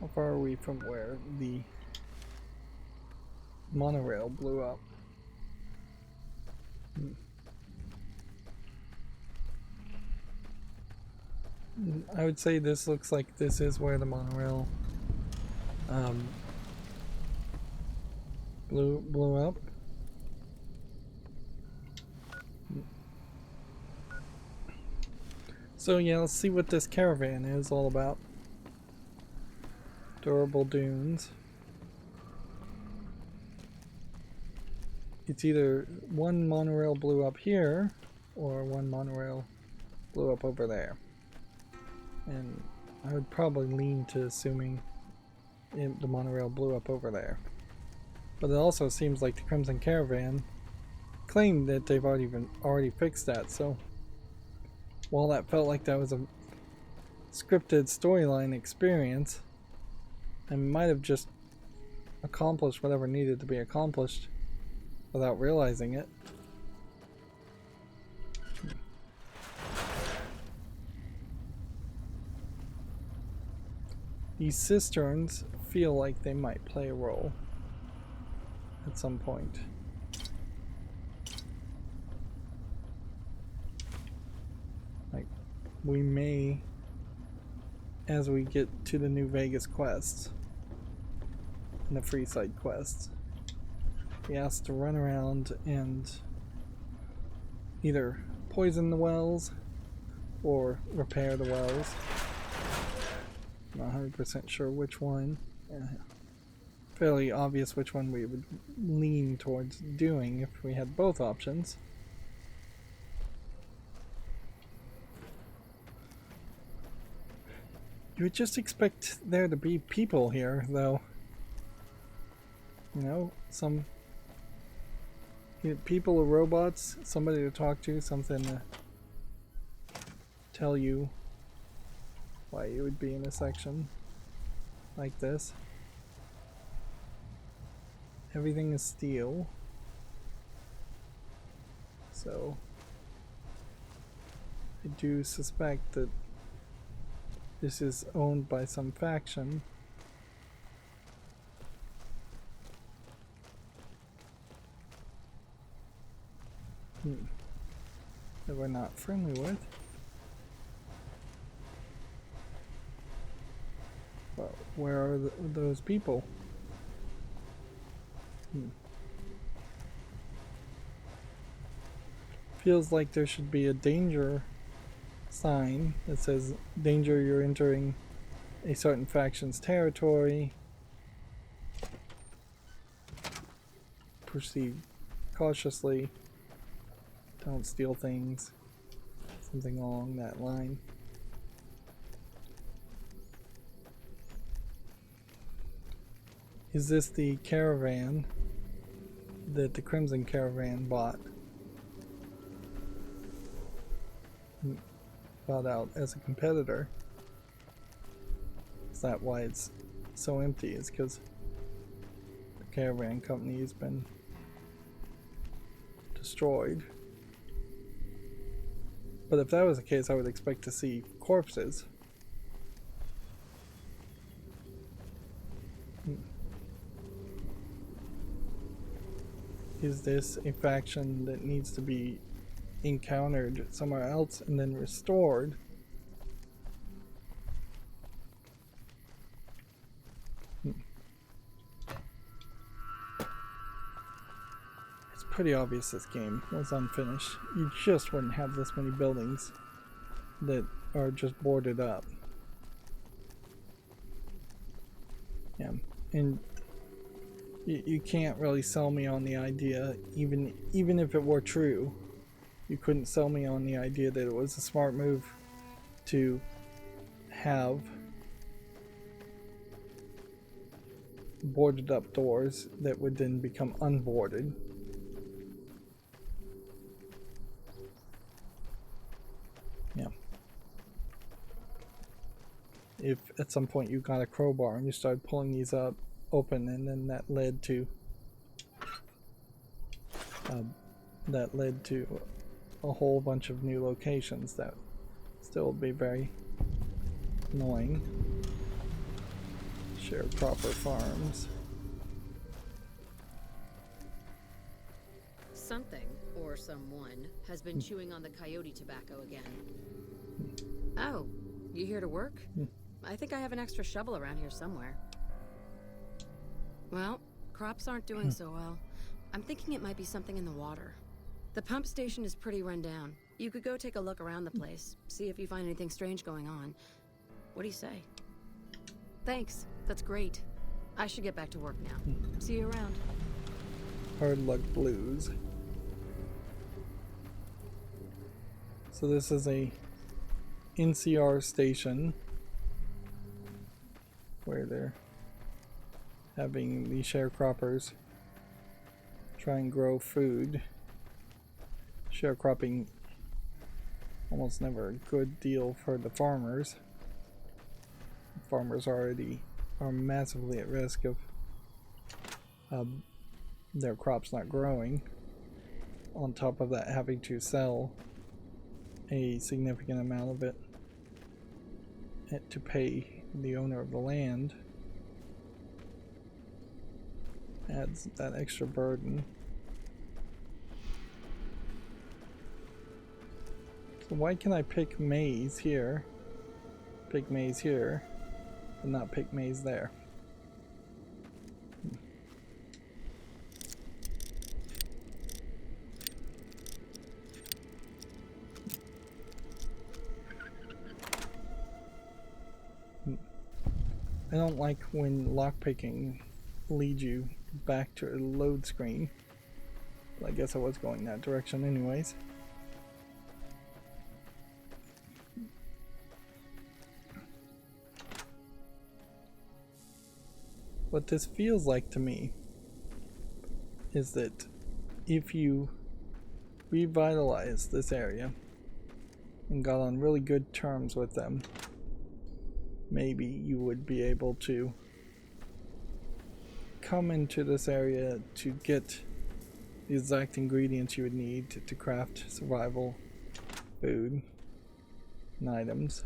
How far are we from where the monorail blew up? I would say this looks like this is where the monorail blew up. So yeah, let's see what this caravan is all about. Durable dunes. It's either one monorail blew up here or one monorail blew up over there. And I would probably lean to assuming the monorail blew up over there. But it also seems like the Crimson Caravan claimed that they've already fixed that, so while that felt like that was a scripted storyline experience and might have just accomplished whatever needed to be accomplished without realizing it. These cisterns feel like they might play a role at some point. Like, we may, as we get to the New Vegas quests and the free side quests, be asked to run around and either poison the wells or repair the wells. I'm not 100% sure which one. fairly obvious which one we would lean towards doing if we had both options. You would just expect there to be people here, though. You know, some people or robots, somebody to talk to, something to tell you why you would be in a section like this. Everything is steel, so I do suspect that this is owned by some faction. That we're not friendly with. Well, where are those people? Feels like there should be a danger sign that says, danger, you're entering a certain faction's territory. Proceed cautiously. Don't steal things. Something along that line. Is this the caravan that the Crimson Caravan bought? Bought out as a competitor? Is that why it's so empty? Is because the caravan company has been destroyed? But if that was the case, I would expect to see corpses. Is this a faction that needs to be encountered somewhere else and then restored? It's pretty obvious this game was unfinished. You just wouldn't have this many buildings that are just boarded up. Yeah, and you can't really sell me on the idea, even if it were true, you couldn't sell me on the idea that it was a smart move to have boarded up doors that would then become unboarded. Yeah. If at some point you got a crowbar and you started pulling these up open, and then that led to a whole bunch of new locations, that still would be very annoying. Sharecropper farms. Something, or someone, has been chewing on the coyote tobacco again. Oh, you here to work? I think I have an extra shovel around here somewhere. Well, crops aren't doing so well. I'm thinking it might be something in the water. The pump station is pretty run down. You could go take a look around the place, see if you find anything strange going on. What do you say? Thanks, that's great. I should get back to work now. See you around. Hard Luck Blues. So this is a NCR station where they're having the sharecroppers try and grow food. Sharecropping almost never a good deal for the farmers. Farmers already are massively at risk of their crops not growing. On top of that, having to sell a significant amount of it to pay the owner of the land adds that extra burden. So why can I pick maize here, pick maize here, and not pick maize there? I don't like when lockpicking lead you back to a load screen. Well, I guess I was going that direction anyways. What this feels like to me is that if you revitalize this area and got on really good terms with them, maybe you would be able to come into this area to get the exact ingredients you would need to craft survival food and items.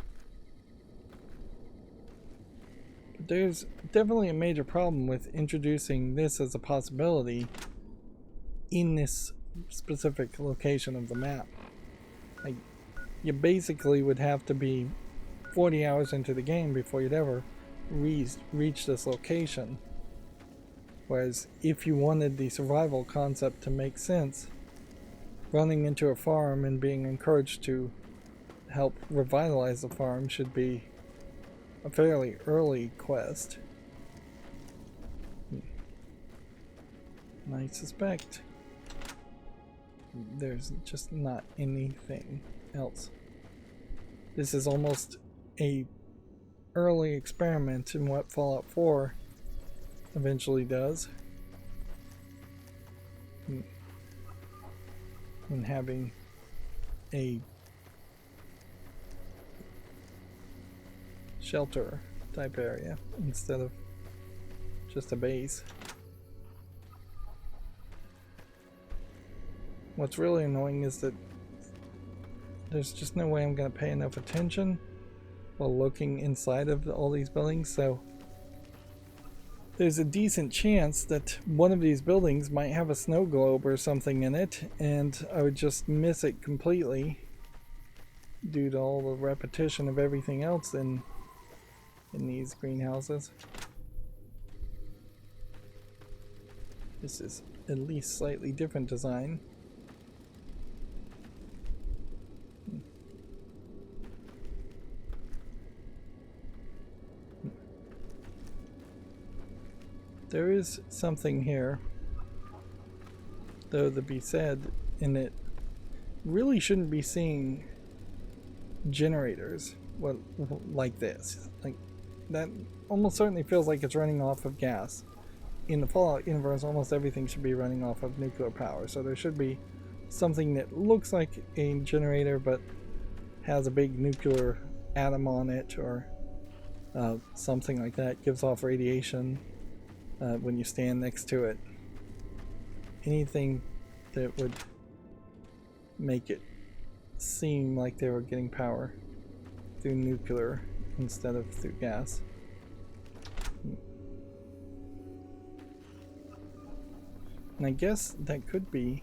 But there's definitely a major problem with introducing this as a possibility in this specific location of the map. Like, you basically would have to be 40 hours into the game before you'd ever reach this location. Whereas if you wanted the survival concept to make sense, running into a farm and being encouraged to help revitalize the farm should be a fairly early quest. And I suspect there's just not anything else. This is almost a early experiment in what Fallout 4 eventually does, in having a shelter type area instead of just a base. What's really annoying is that there's just no way I'm going to pay enough attention while looking inside of all these buildings, so there's a decent chance that one of these buildings might have a snow globe or something in it, and I would just miss it completely due to all the repetition of everything else in these greenhouses. This is at least slightly different design. There is something here, though, to be said, in it really shouldn't be seeing generators like this. Like, that almost certainly feels like it's running off of gas. In the Fallout universe, almost everything should be running off of nuclear power, so there should be something that looks like a generator but has a big nuclear atom on it, or something like that, gives off radiation when you stand next to it. Anything that would make it seem like they were getting power through nuclear instead of through gas. And I guess that could be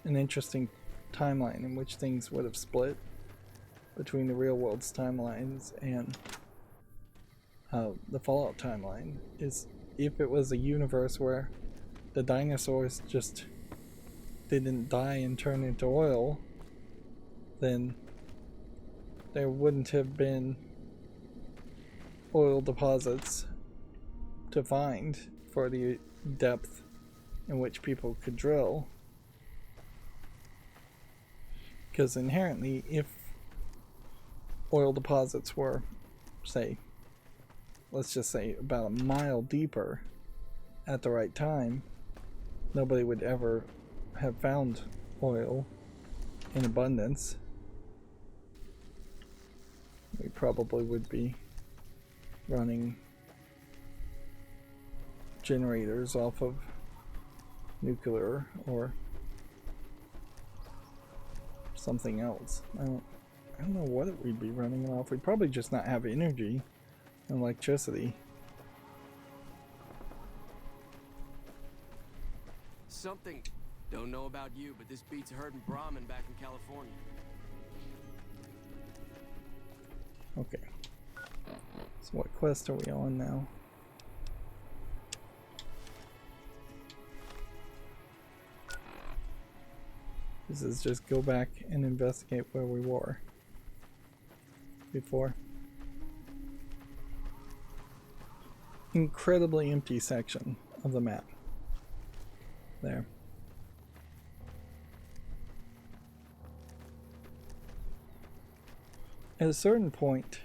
an interesting timeline in which things would have split between the real world's timelines and the Fallout timeline, is if it was a universe where the dinosaurs just didn't die and turn into oil, then there wouldn't have been oil deposits to find for the depth in which people could drill. Because inherently, if oil deposits were, say, let's just say about a mile deeper at the right time, nobody would ever have found oil in abundance. We probably would be running generators off of nuclear or something else. I don't know what it would be running off. We'd probably just not have energy and electricity. Something. Don't know about you, but this beats herding Brahmin back in California. Okay. So what quest are we on now? This is just go back and investigate where we were before. incredibly empty section of the map. There. At a certain point,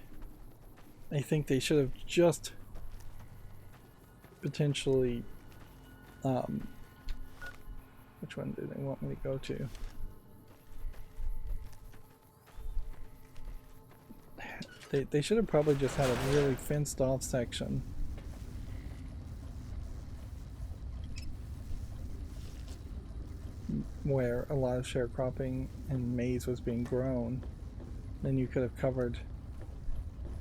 I think they should have just potentially, which one do they want me to go to? They should have probably just had a really fenced off section. Where a lot of sharecropping and maize was being grown. Then you could have covered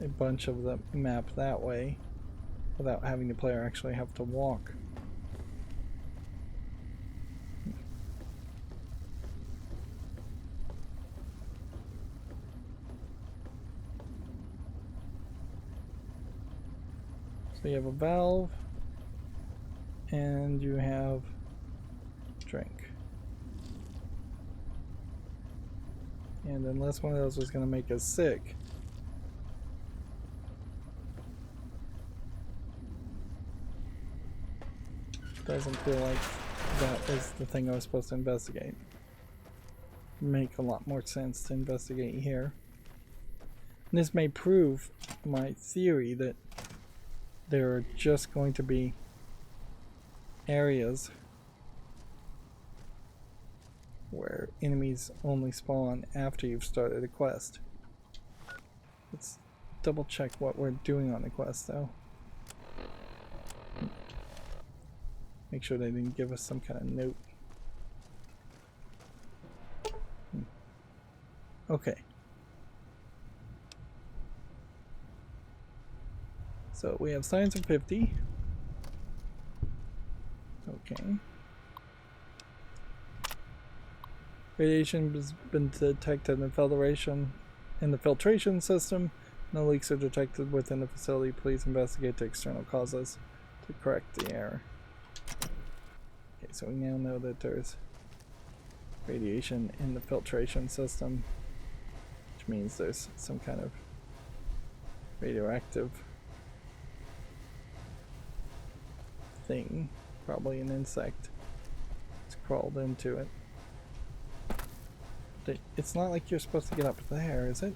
a bunch of the map that way without having the player actually have to walk. So you have a valve and you have drink. And unless one of those was going to make us sick, doesn't feel like that was the thing I was supposed to investigate. Make a lot more sense to investigate here. And this may prove my theory that there are just going to be areas where enemies only spawn after you've started a quest. Let's double check what we're doing on the quest though. Make sure they didn't give us some kind of note. Okay. So we have science of 50. Okay. Radiation has been detected in the filtration system. No leaks are detected within the facility. Please investigate the external causes to correct the error. Okay, so we now know that there's radiation in the filtration system, which means there's some kind of radioactive thing, probably an insect, it's crawled into it. It's not like you're supposed to get up there, is it?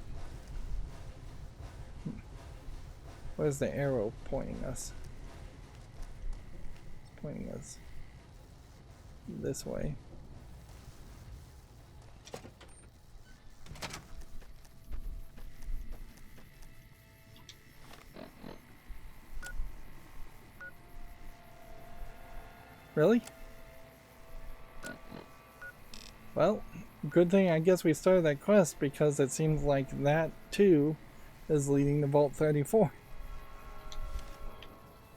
Where's the arrow pointing us? It's pointing us this way. Really? Well, good thing I guess we started that quest, because it seems like that too is leading to Vault 34.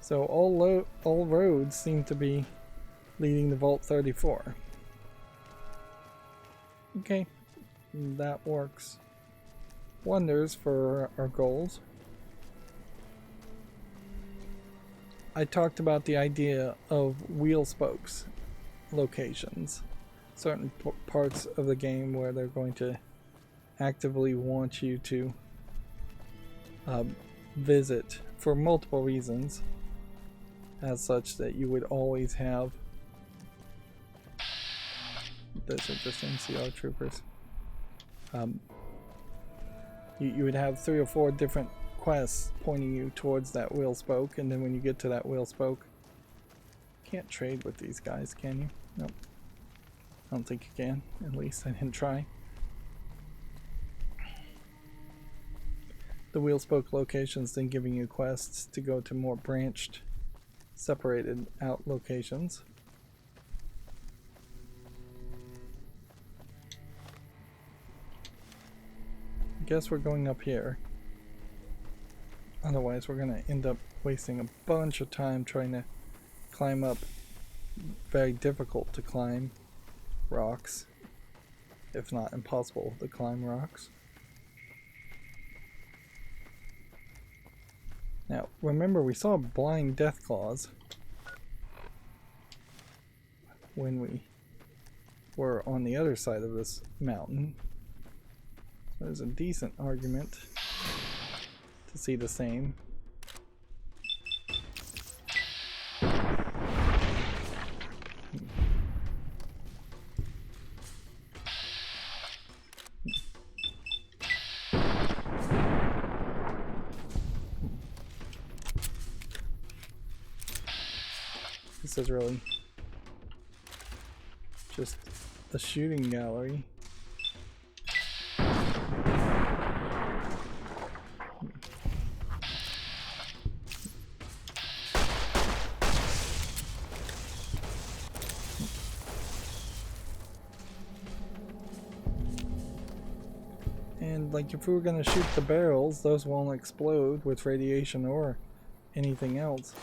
So all roads seem to be leading to Vault 34. Okay, that works wonders for our goals. I talked about the idea of wheel spokes locations. Certain parts of the game where they're going to actively want you to visit for multiple reasons, as such that you would always have. Those are just NCR troopers. You would have 3 or 4 different quests pointing you towards that wheel spoke, and then when you get to that wheel spoke, can't trade with these guys, can you? Nope. I don't think you can. At least I didn't try. The wheel spoke locations then giving you quests to go to more branched, separated out locations. I guess we're going up here. Otherwise we're going to end up wasting a bunch of time trying to climb up very difficult to climb rocks, if not impossible to climb rocks. Now remember, we saw blind death claws when we were on the other side of this mountain. So there's a decent argument to see the same. this is really just a shooting gallery. And like if we were going to shoot the barrels, those won't explode with radiation or anything else.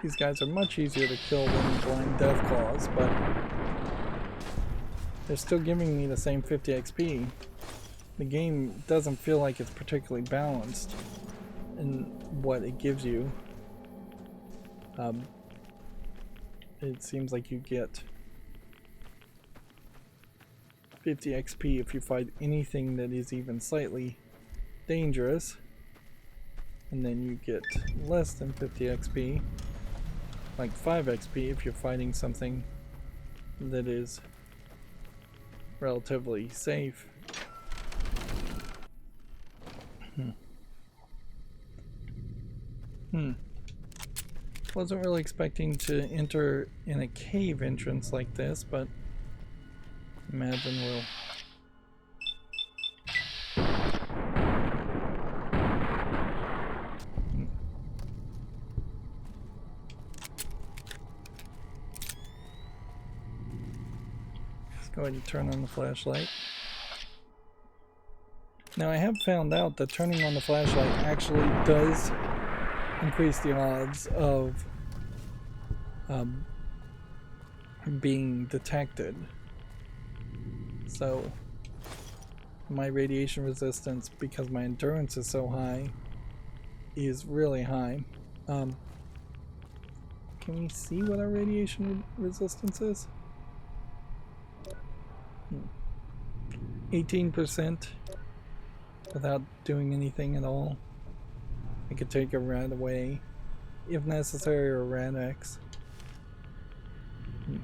These guys are much easier to kill than blind death claws, but they're still giving me the same 50 XP. The game doesn't feel like it's particularly balanced in what it gives you. It seems like you get 50 XP if you fight anything that is even slightly dangerous, and then you get less than 50 XP, like 5 XP if you're fighting something that is relatively safe. Wasn't really expecting to enter in a cave entrance like this, but imagine we'll... Let's go ahead and turn on the flashlight. Now I have found out that turning on the flashlight actually does increase the odds of being detected. So my radiation resistance, because my endurance is so high, is really high. Can we see what our radiation resistance is? 18% without doing anything at all. I could take a rat away, if necessary, or a rat X. And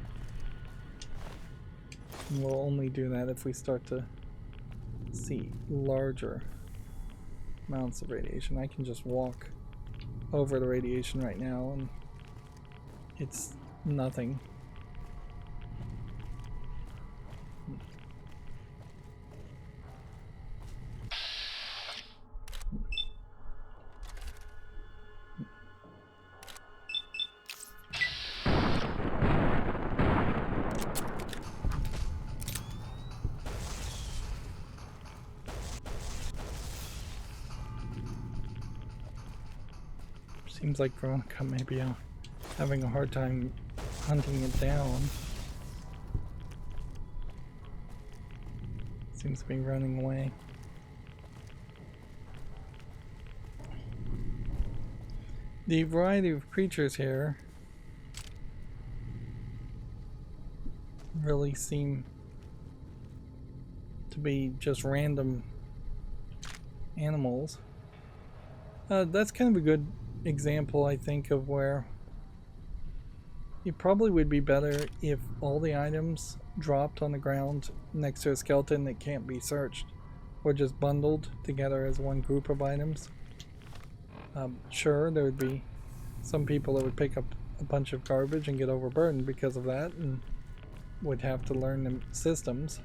we'll only do that if we start to see larger amounts of radiation. I can just walk over the radiation right now and it's nothing. Seems like Veronica may be having a hard time hunting it down. Seems to be running away. The variety of creatures here really seem to be just random animals. That's kind of a good example, I think, of where it probably would be better if all the items dropped on the ground next to a skeleton that can't be searched, or just bundled together as one group of items. Sure, there would be some people that would pick up a bunch of garbage and get overburdened because of that and would have to learn the systems,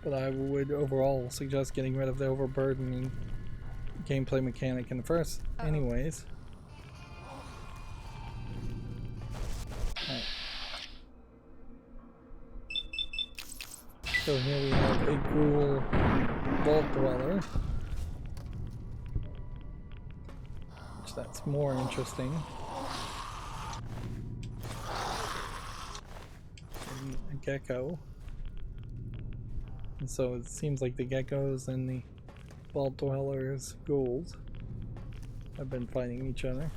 but I would overall suggest getting rid of the overburdening gameplay mechanic in the first anyways. Right. So here we have a ghoul vault dweller, which that's more interesting. And a gecko. And so it seems like the geckos and the vault dwellers ghouls have been fighting each other.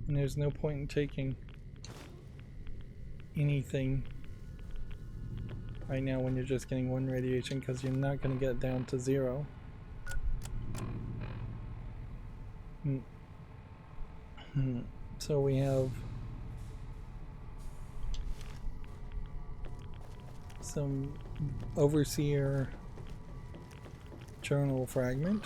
And there's no point in taking anything right now when you're just getting one radiation, because you're not going to get down to 0. So we have some overseer journal fragment.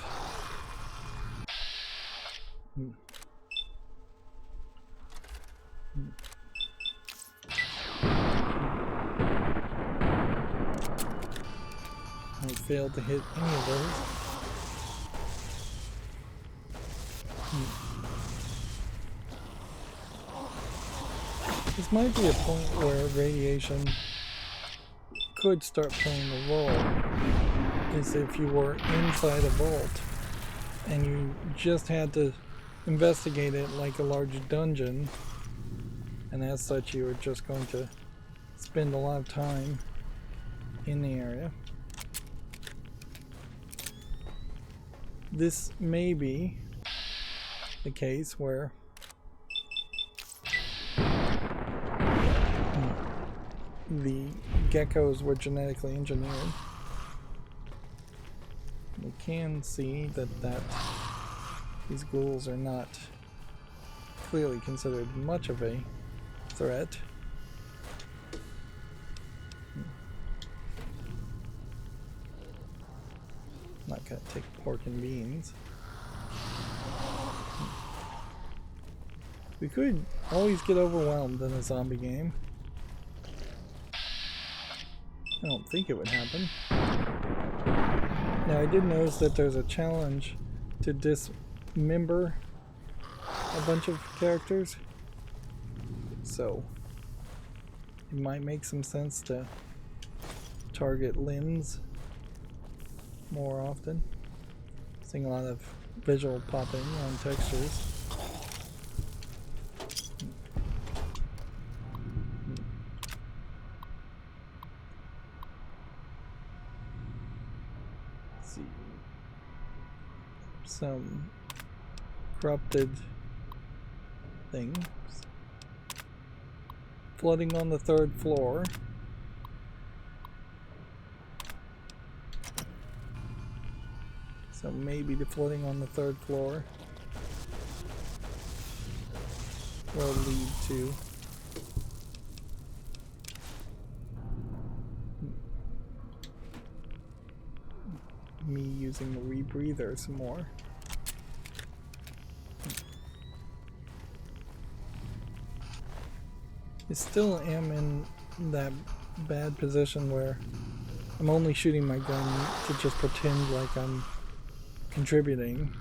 I failed to hit any of those. This might be a point where radiation could start playing a role, is if you were inside a vault and you just had to investigate it like a large dungeon, and as such you were just going to spend a lot of time in the area. This may be the case where the geckos were genetically engineered. We can see that these ghouls are not clearly considered much of a threat. Not gonna take pork and beans. We could always get overwhelmed in a zombie game. I don't think it would happen. Now I did notice that there's a challenge to dismember a bunch of characters, so it might make some sense to target limbs more often. Seeing a lot of visual popping on textures. Let's see. Some corrupted things. Flooding on the 3rd floor. So maybe the flooding on the 3rd floor will lead to me using the rebreather some more. I still am in that bad position where I'm only shooting my gun to just pretend like I'm contributing.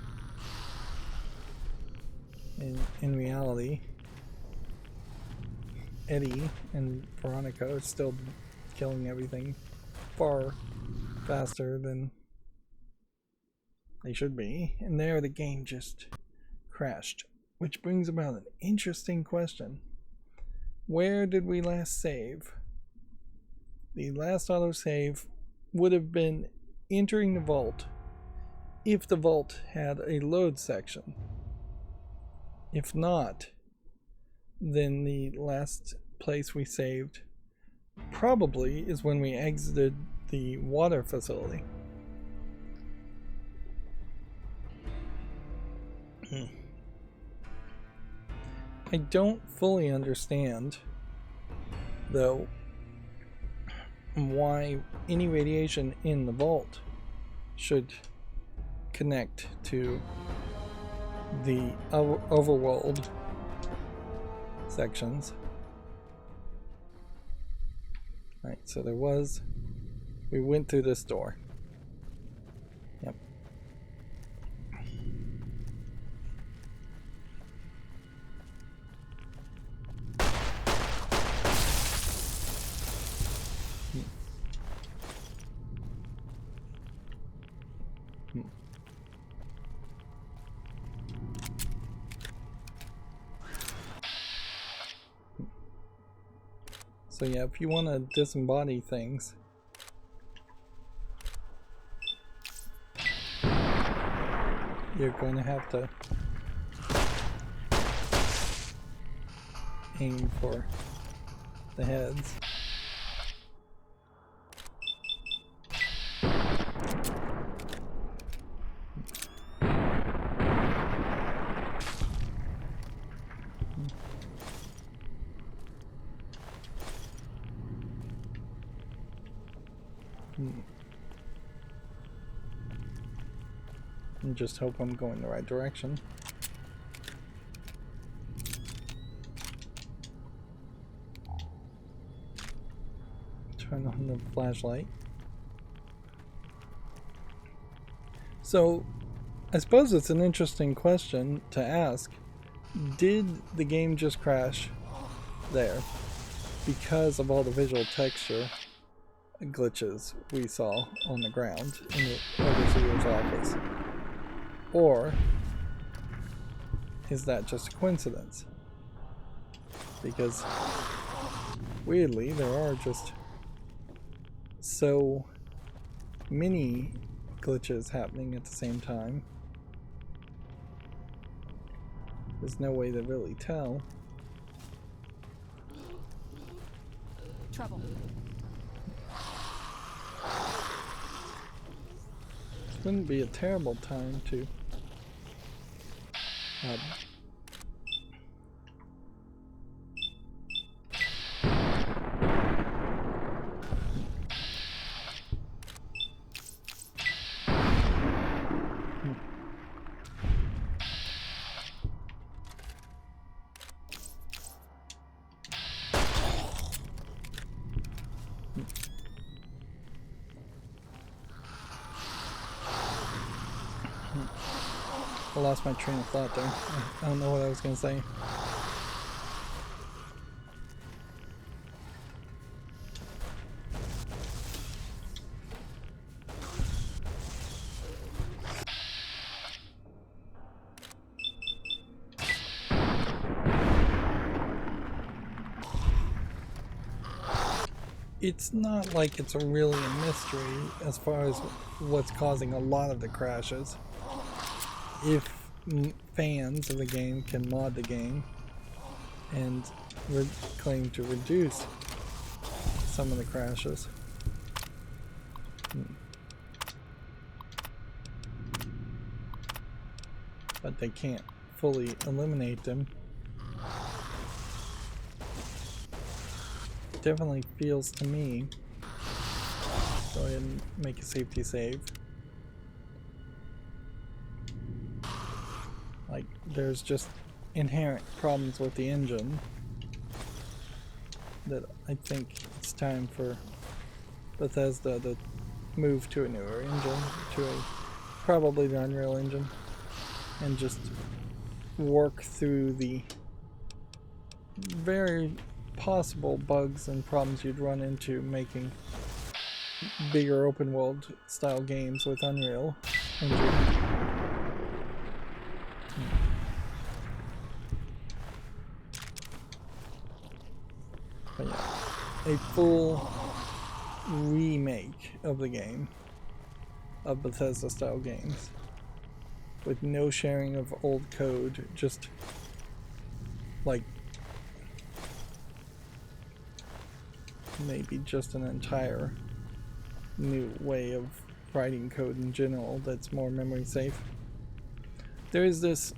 In reality, Eddie and Veronica are still killing everything far faster than they should be, and there the game just crashed, which brings about an interesting question. Where did we last save? The last autosave would have been entering the vault if the vault had a load section. If not, then the last place we saved probably is when we exited the water facility. I don't fully understand, though, why any radiation in the vault should connect to the overworld sections. Right, so we went through this door. Yep. So yeah, if you want to disembody things, you're going to have to aim for the heads. And just hope I'm going the right direction. Turn on the flashlight. So, I suppose it's an interesting question to ask. Did the game just crash there because of all the visual texture glitches we saw on the ground in the overseer's office? Or is that just a coincidence? Because weirdly, there are just so many glitches happening at the same time. There's no way to really tell. Trouble. This wouldn't be a terrible time to I lost my train of thought there. I don't know what I was going to say. It's not like it's really a mystery as far as what's causing a lot of the crashes. If fans of the game can mod the game and claim to reduce some of the crashes. But they can't fully eliminate them. Definitely feels to me. Go ahead and make a safety save. Like, there's just inherent problems with the engine that I think it's time for Bethesda to move to a newer engine, to probably the Unreal Engine, and just work through the very possible bugs and problems you'd run into making bigger open world style games with Unreal Engine. But yeah, a full remake of the game, of Bethesda style games, with no sharing of old code, just like maybe just an entire new way of writing code in general that's more memory safe. There is this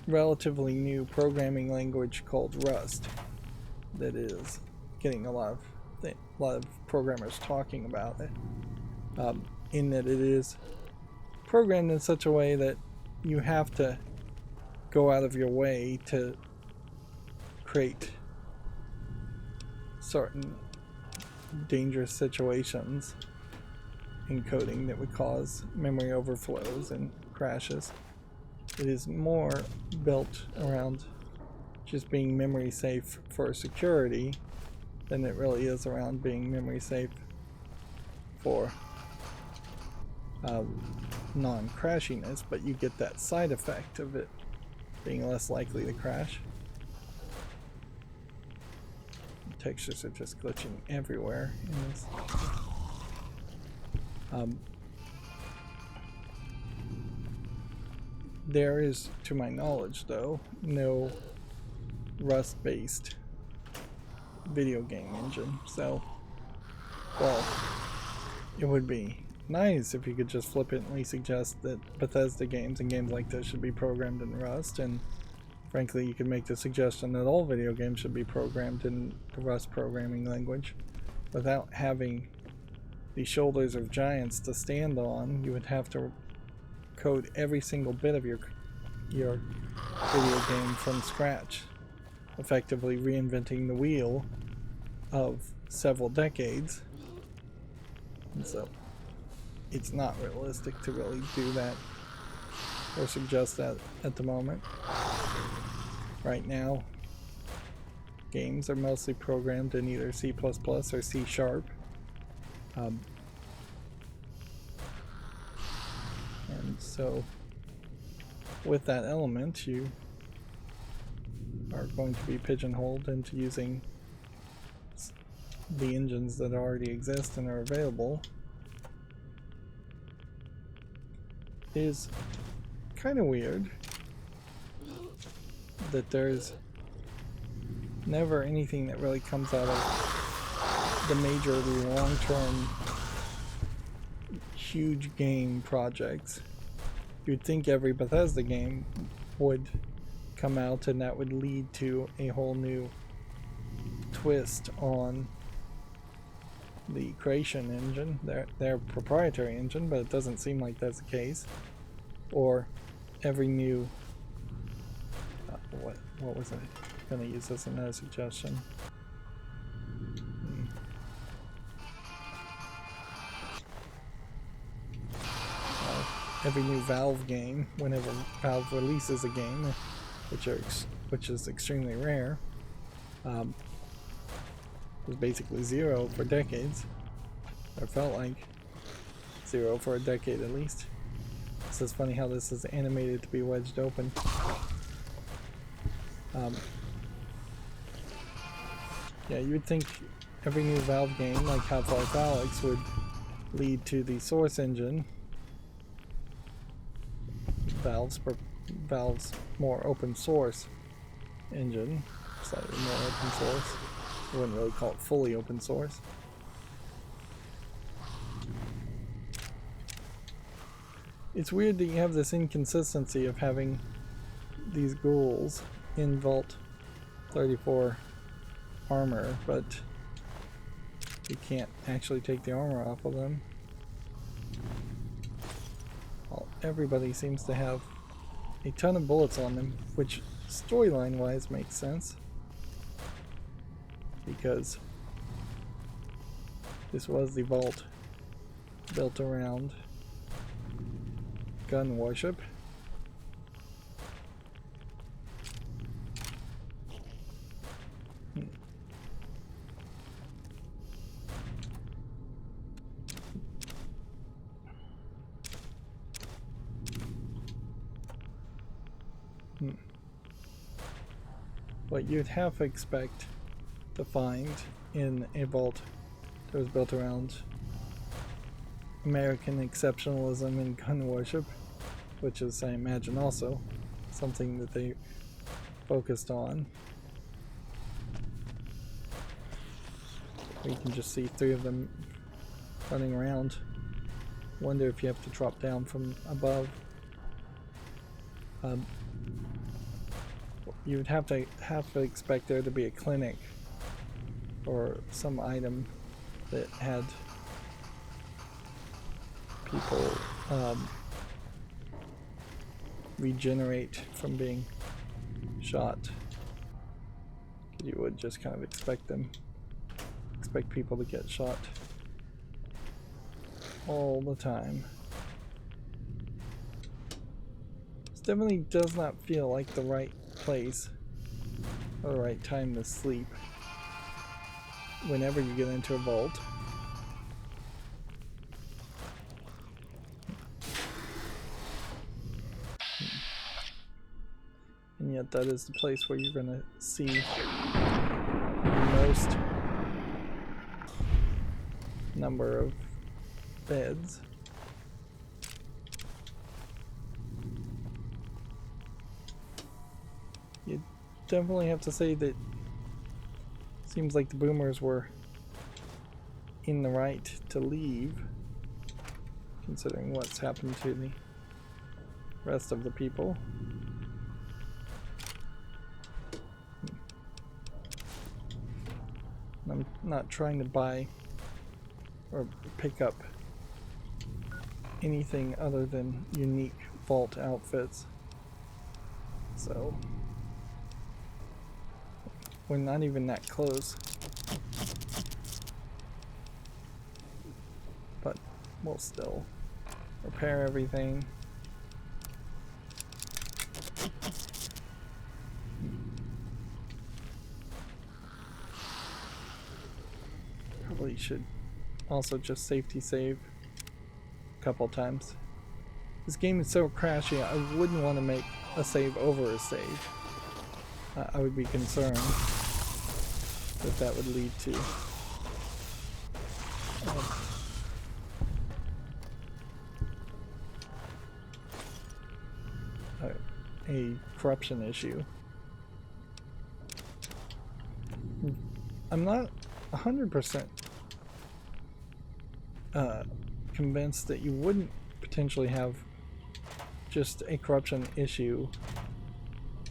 relatively new programming language called Rust that is getting a lot of programmers talking about it, in that it is programmed in such a way that you have to go out of your way to create certain dangerous situations in coding that would cause memory overflows and crashes. It is more built around just being memory safe for security than it really is around being memory safe for non-crashiness, but you get that side effect of it being less likely to crash. Textures are just glitching everywhere in this. There is, to my knowledge though, no Rust-based video game engine, so, well, it would be nice if you could just flippantly suggest that Bethesda games and games like this should be programmed in Rust, and frankly, you could make the suggestion that all video games should be programmed in the Rust programming language without having the shoulders of giants to stand on, you would have to code every single bit of your video game from scratch, effectively reinventing the wheel of several decades. And so it's not realistic to really do that or suggest that at the moment. Right now, games are mostly programmed in either C++ or C#. And so with that element, you are going to be pigeonholed into using the engines that already exist and are available. It is kind of weird that there's never anything that really comes out of the majorly long-term huge game projects. You'd think every Bethesda game would come out and that would lead to a whole new twist on the creation engine, their proprietary engine, but it doesn't seem like that's the case. Or every new what was I gonna use as another suggestion? Every new Valve game, whenever Valve releases a game, which is extremely rare, was basically zero for decades. Or felt like zero for a decade at least. It's just funny how this is animated to be wedged open. Yeah, you would think every new Valve game, like Half-Life Alyx, would lead to the source engine. Valve's more open source engine, slightly more open source. I wouldn't really call it fully open source. It's weird that you have this inconsistency of having these ghouls in Vault 34 armor, but you can't actually take the armor off of them. Well, everybody seems to have a ton of bullets on them, which storyline wise makes sense, because this was the vault built around gun worship. What you'd have to expect to find in a vault that was built around American exceptionalism and gun worship, which is, I imagine, also something that they focused on. You can just see three of them running around. Wonder if you have to drop down from above. You would have to expect there to be a clinic or some item that had people regenerate from being shot. You would just kind of expect people to get shot all the time. This definitely does not feel like the right place or the right time to sleep whenever you get into a vault. And yet that is the place where you're going to see the most number of beds. You definitely have to say that it seems like the boomers were in the right to leave, considering what's happened to the rest of the people. I'm not trying to buy or pick up anything other than unique vault outfits. So we're not even that close. But we'll still repair everything. Probably should also just safety save a couple times. This game is so crashy, I wouldn't want to make a save over a save. I would be concerned that that would lead to a corruption issue. I'm not 100% convinced that you wouldn't potentially have just a corruption issue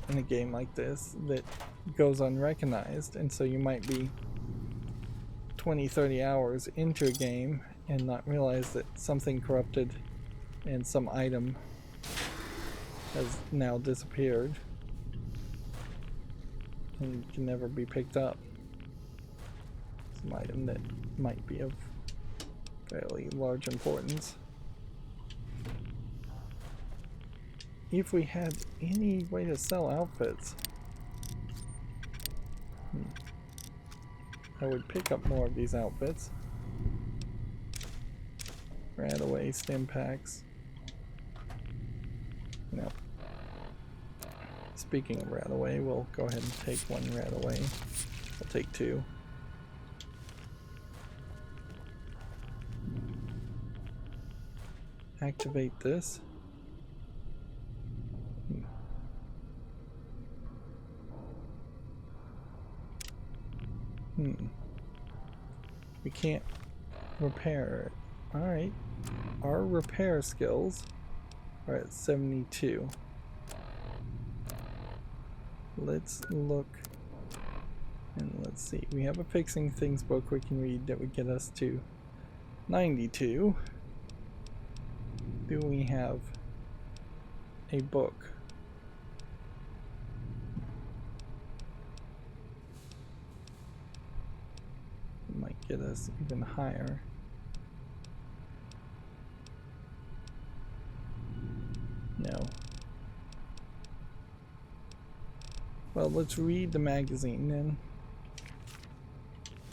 in a game like this that goes unrecognized, and so you might be 20-30 hours into a game and not realize that something corrupted and some item has now disappeared and can never be picked up. Some item that might be of fairly large importance. If we had any way to sell outfits, I would pick up more of these outfits. Radaway, stim packs. No. Speaking of Radaway, we'll go ahead and take one Radaway. We'll take two. Activate this. We can't repair it. Alright. Our repair skills are at 72. Let's look and let's see. We have a fixing things book we can read that would get us to 92. Do we have a book? It might get us even higher. No. Well, let's read the magazine then.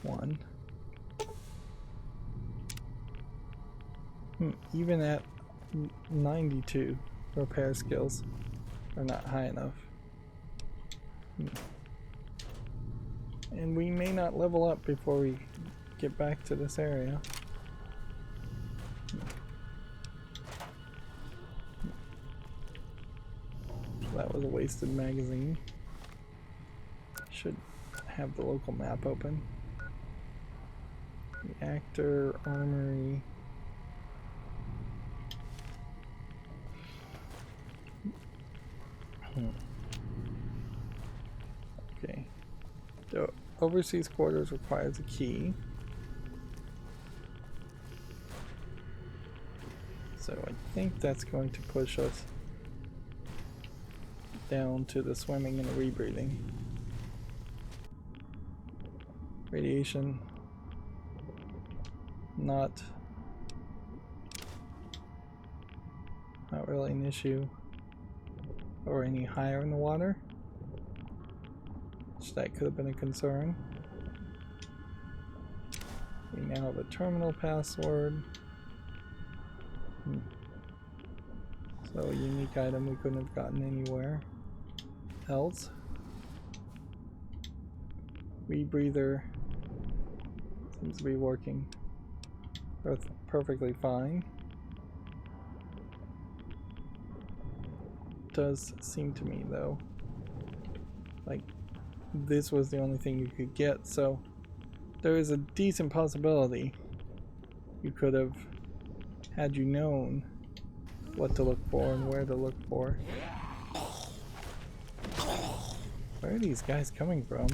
One. Even at 92, repair skills are not high enough. And we may not level up before we get back to this area. That was a wasted magazine. Should have the local map open. Reactor, armory. Okay. The overseas quarters requires a key. So I think that's going to push us down to the swimming and the rebreathing. Radiation. Not really an issue. Or any higher in the water. So that could have been a concern. We now have a terminal password. So a unique item we couldn't have gotten anywhere else. Rebreather seems to be working perfectly fine. Does seem to me though like this was the only thing you could get, so there is a decent possibility you could have, had you known what to look for and where to look for. Where are these guys coming from?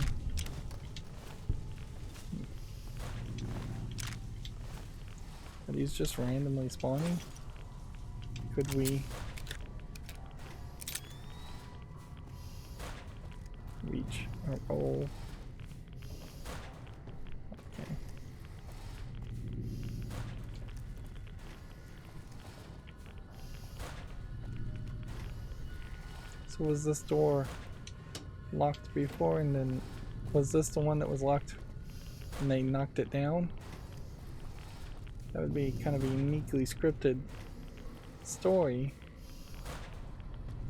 Are these just randomly spawning? Could we reach our goal? Okay. So was this door locked before, and then was this the one that was locked and they knocked it down? That would be kind of a uniquely scripted story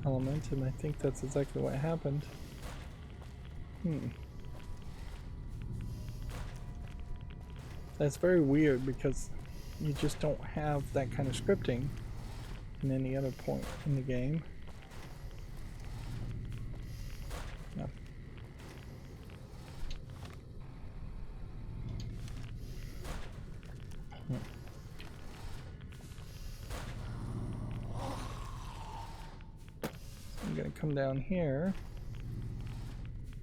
element, and I think that's exactly what happened. That's very weird because you just don't have that kind of scripting in any other point in the game. No. I'm gonna come down here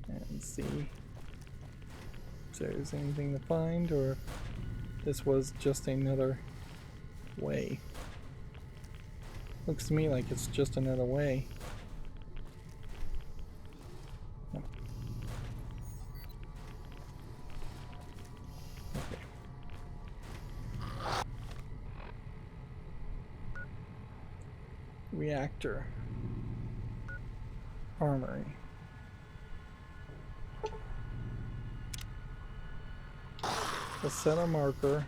and see if there's anything to find, or if this was just another way. Looks to me like it's just another way. No. Okay. Reactor. Armory. We'll set a marker.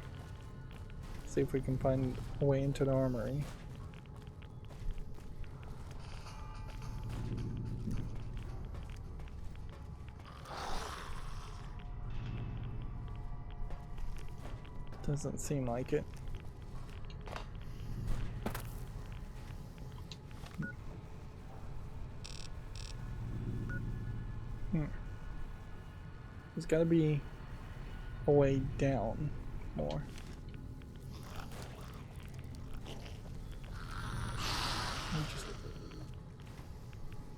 See if we can find a way into the armory. Doesn't seem like it. There's got to be a way down more. I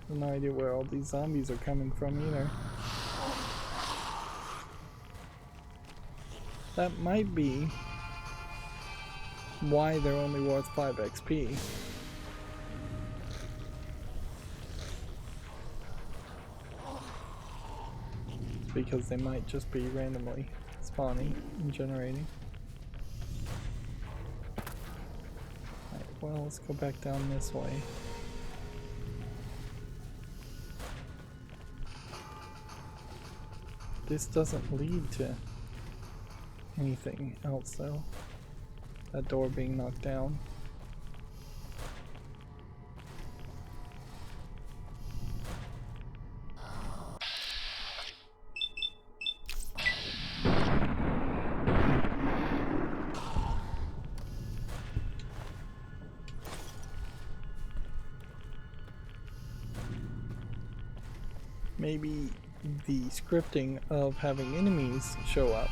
have no idea where all these zombies are coming from either. That might be why they're only worth 5 XP. Because they might just be randomly spawning and generating. Alright, well, let's go back down this way. This doesn't lead to anything else though. That door being knocked down. Maybe the scripting of having enemies show up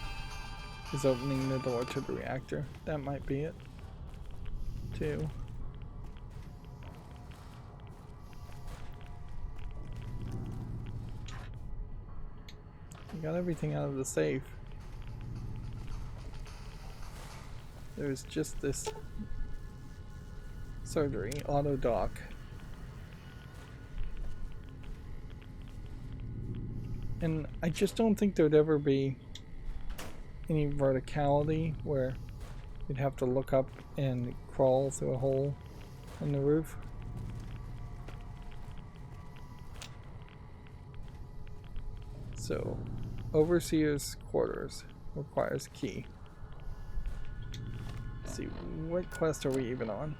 is opening the door to the reactor. That might be it, too. We got everything out of the safe. There's just this surgery, auto dock. And I just don't think there'd ever be any verticality where you'd have to look up and crawl through a hole in the roof. So, Overseer's quarters requires key. Let's see, what quest are we even on?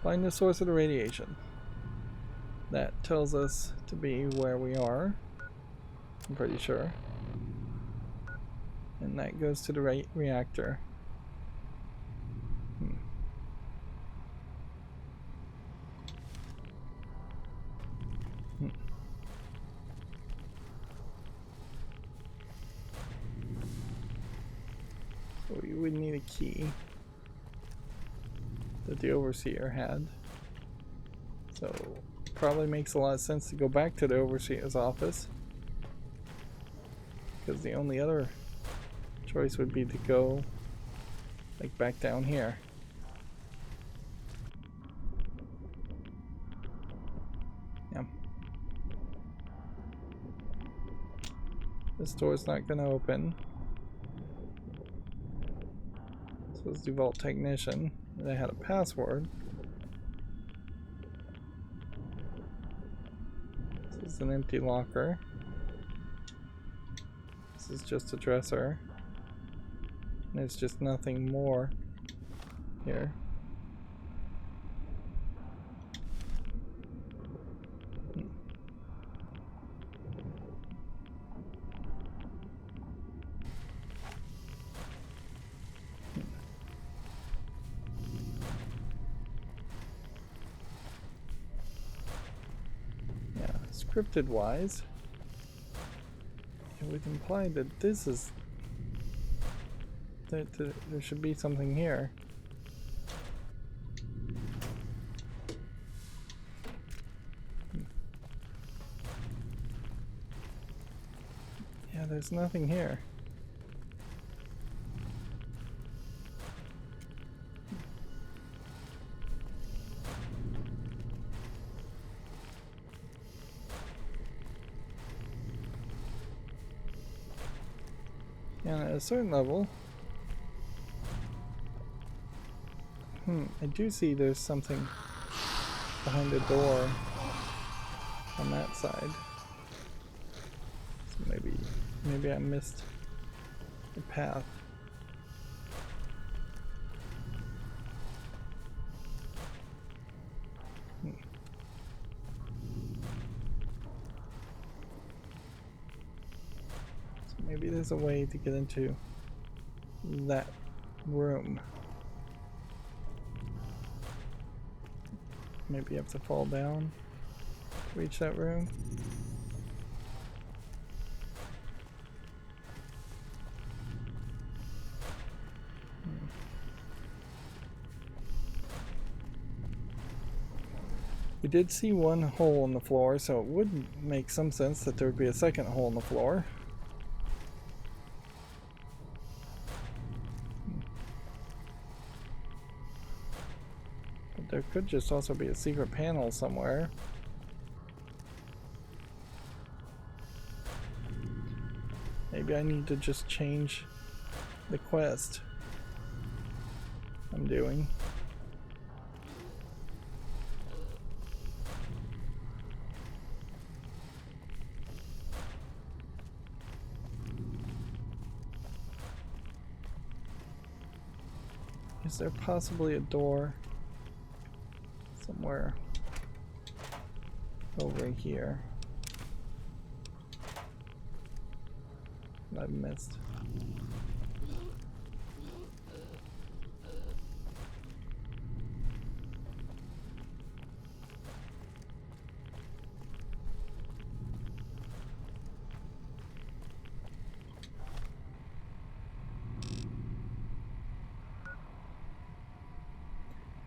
Find the source of the radiation. That tells us to be where we are. I'm pretty sure. And that goes to the reactor. So we would need a key that the Overseer had. So probably makes a lot of sense to go back to the Overseer's office. Because the only other choice would be to go Like back down here. Yeah. This door's not gonna open. This was the vault technician. They had a password. This is an empty locker. This is just a dresser. And there's just nothing more here. Yeah, scripted wise, it would imply that this is that there should be something here. Yeah, there's nothing here. And at a certain level, I do see there's something behind the door on that side. So maybe I missed the path. So maybe there's a way to get into that room. Maybe you have to fall down to reach that room. We did see one hole in the floor, so it would make some sense that there would be a second hole in the floor. There could just also be a secret panel somewhere. Maybe I need to just change the quest I'm doing. Is there possibly a door somewhere over here that I've missed?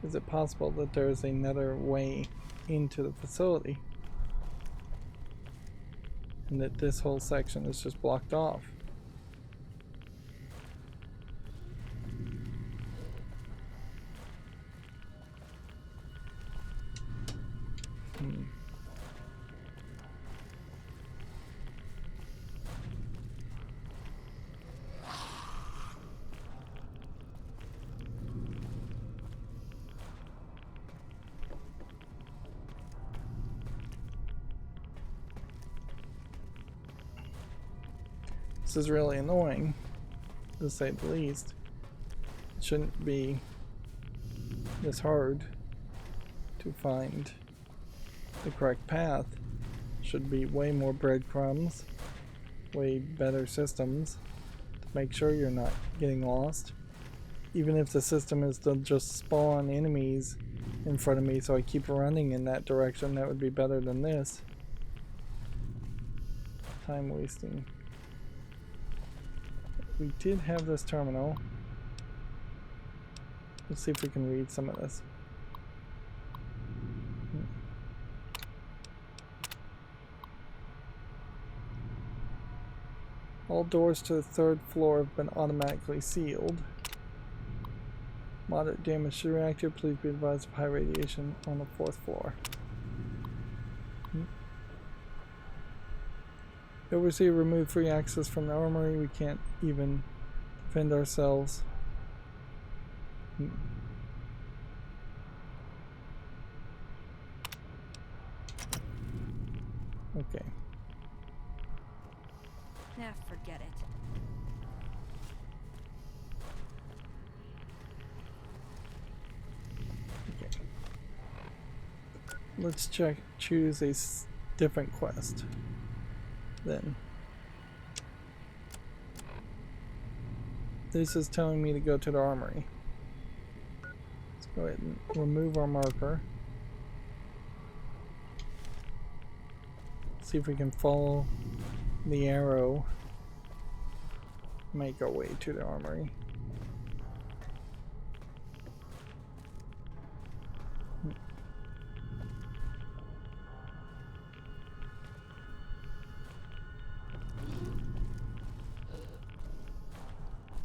Is it possible that there is another way into the facility and that this whole section is just blocked off? This is really annoying, to say the least. It shouldn't be this hard to find the correct path. It should be way more breadcrumbs, way better systems to make sure you're not getting lost. Even if the system is to just spawn enemies in front of me so I keep running in that direction, that would be better than this. Time wasting. We did have this terminal. Let's see if we can read some of this. All doors to the third floor have been automatically sealed. Moderate damage to the reactor. Please be advised of high radiation on the 4th floor. Overseer removed free access from the armory. We can't even defend ourselves. Okay. Nah, forget it. Okay. Let's choose a different quest. Then. This is telling me to go to the armory. Let's go ahead and remove our marker. See if we can follow the arrow. Make our way to the armory.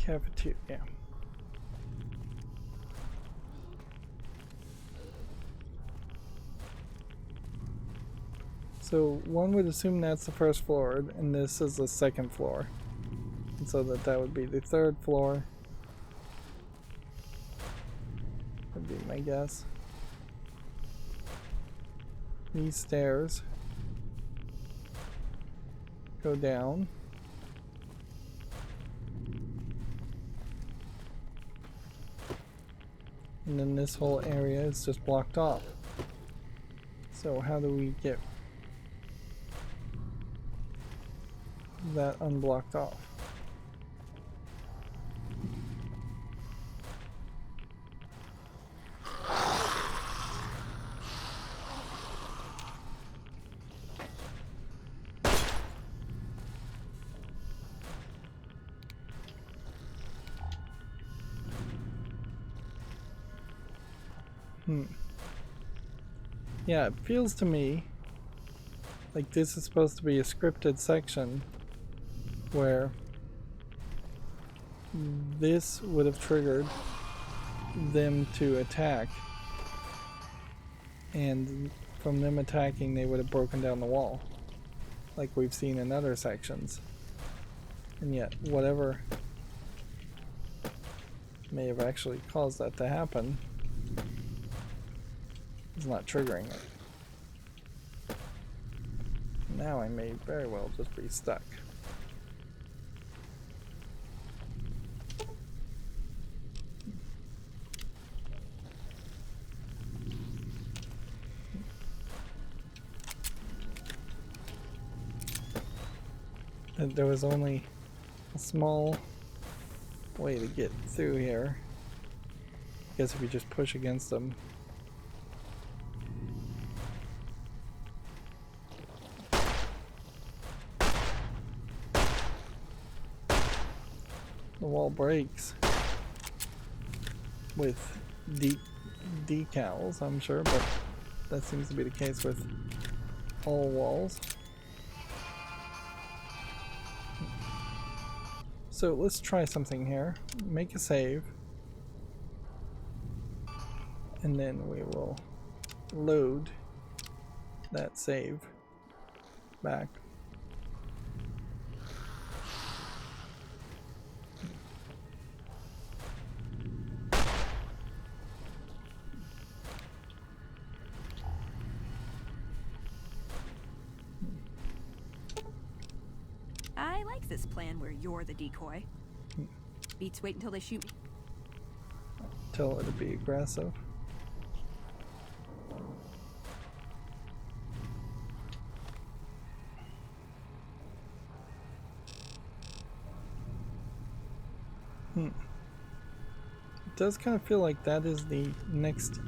Cafeteria. So one would assume that's the first floor, and this is the second floor. And so that would be the 3rd floor. Would be my guess. These stairs go down. And then this whole area is just blocked off. So how do we get that unblocked off? Yeah, it feels to me like this is supposed to be a scripted section where this would have triggered them to attack, and from them attacking they would have broken down the wall like we've seen in other sections, and yet whatever may have actually caused that to happen is not triggering it. Now I may very well just be stuck. And there was only a small way to get through here. I guess if you just push against them. The wall breaks with deep decals, I'm sure, but that seems to be the case with all walls. So let's try something here. Make a save. And then we will load that save back. I like this plan where you're the decoy. Beats wait until they shoot me. Tell it to be aggressive. It does kind of feel like that is the next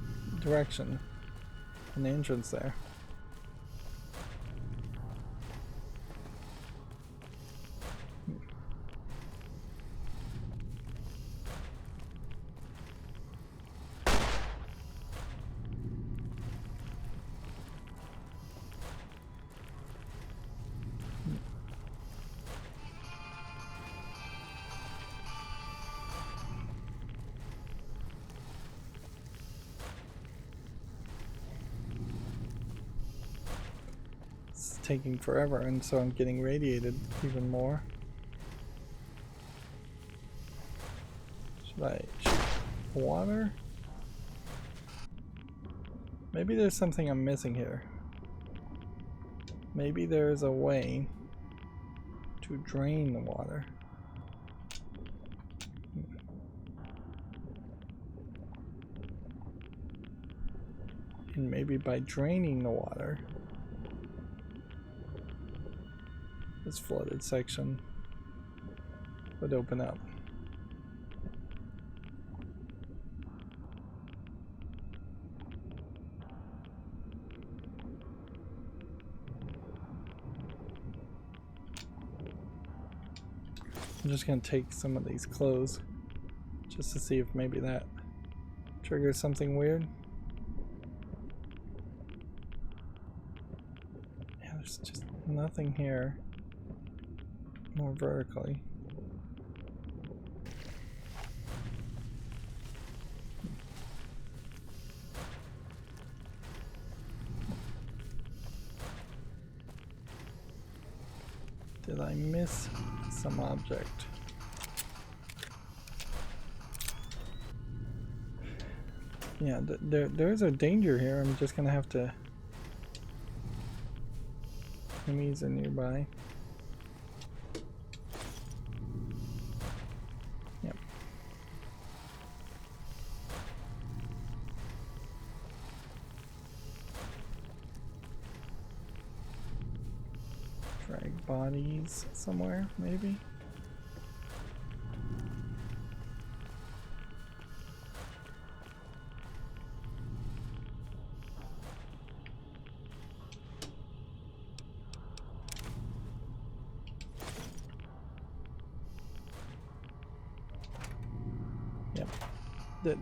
direction, an entrance there. taking forever, and so I'm getting radiated even more. Should I shoot water? Maybe there's something I'm missing here. Maybe there's a way to drain the water. And maybe by draining the water, this flooded section would open up. I'm just going to take some of these clothes just to see if maybe that triggers something weird. Yeah, there's just nothing here more vertically. Did I miss some object? Yeah, there's a danger here. I'm just gonna have to. Enemies are nearby. Yep. Drag bodies somewhere, maybe.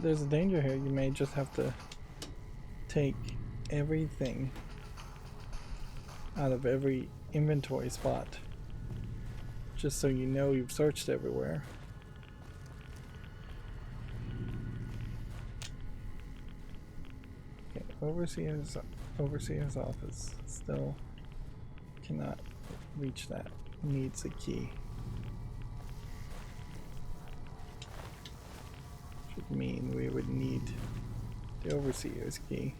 There's a danger here. You may just have to take everything out of every inventory spot just so you know you've searched everywhere. Okay, overseer's office. Still cannot reach that. Needs a key. Should mean we would need the overseer's key.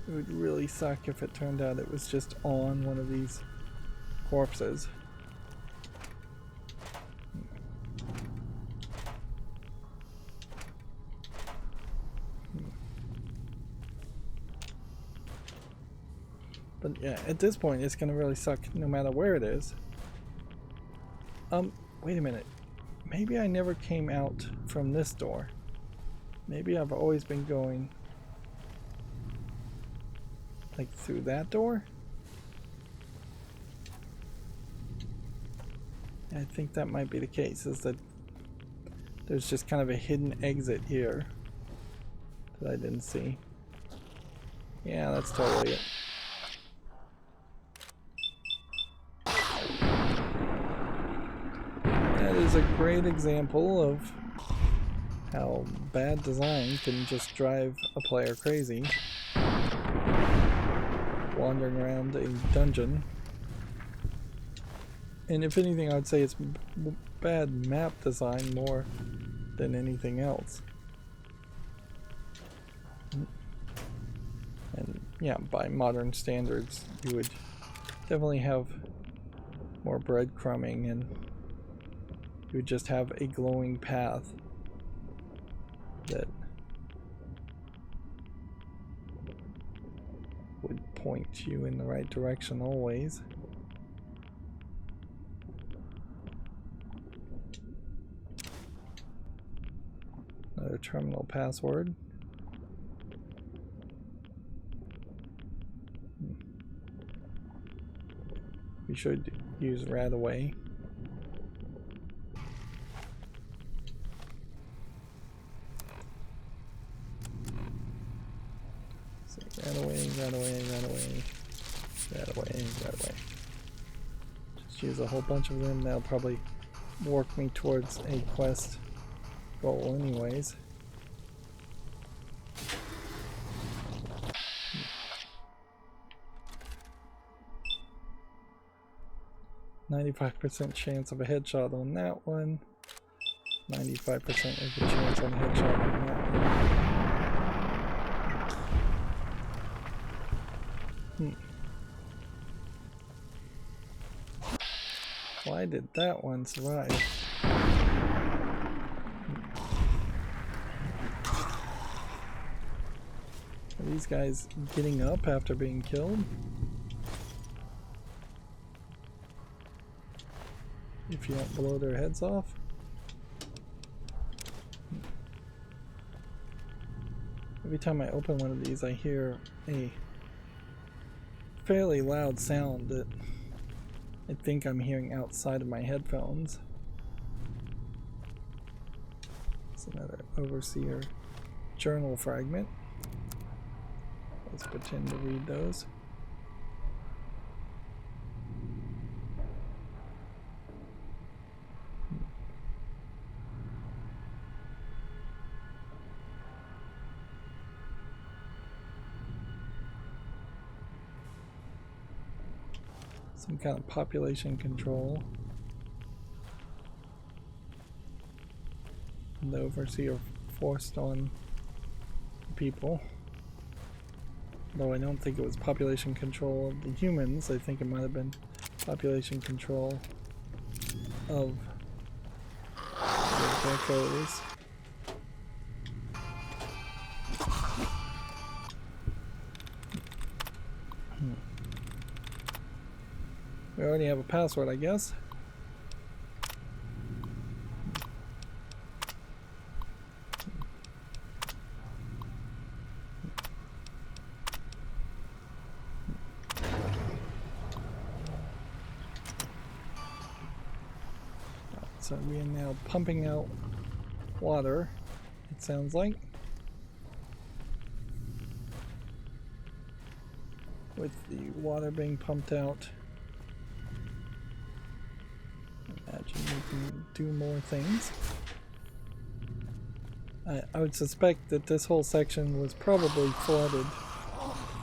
It would really suck if it turned out it was just on one of these corpses. But yeah, at this point it's gonna really suck no matter where it is. Wait a minute. Maybe I never came out from this door. Maybe I've always been going like through that door? I think that might be the case, is that there's just kind of a hidden exit here that I didn't see. Yeah, that's totally it. That is a great example of how bad design can just drive a player crazy. Wandering around a dungeon. And if anything, I'd say it's bad map design more than anything else. And yeah, by modern standards, you would definitely have more breadcrumbing, and you would just have a glowing path that would point you in the right direction always. Another terminal password. We should use Radaway. So Radaway. Just use a whole bunch of them. That'll probably work me towards a quest goal anyways. 95% chance of a headshot on that one. 95% of a chance on a headshot on that one. Why did that one survive? Are these guys getting up after being killed? If you don't blow their heads off? Every time I open one of these, I hear a fairly loud sound that I think I'm hearing outside of my headphones. It's another overseer journal fragment. Let's pretend to read those. Some kind of population control. The overseer forced on people. Though I don't think it was population control of the humans, I think it might have been population control of the geckos. We already have a password, I guess. So we are now pumping out water, it sounds like. With the water being pumped out, imagine you can do more things. I would suspect that this whole section was probably flooded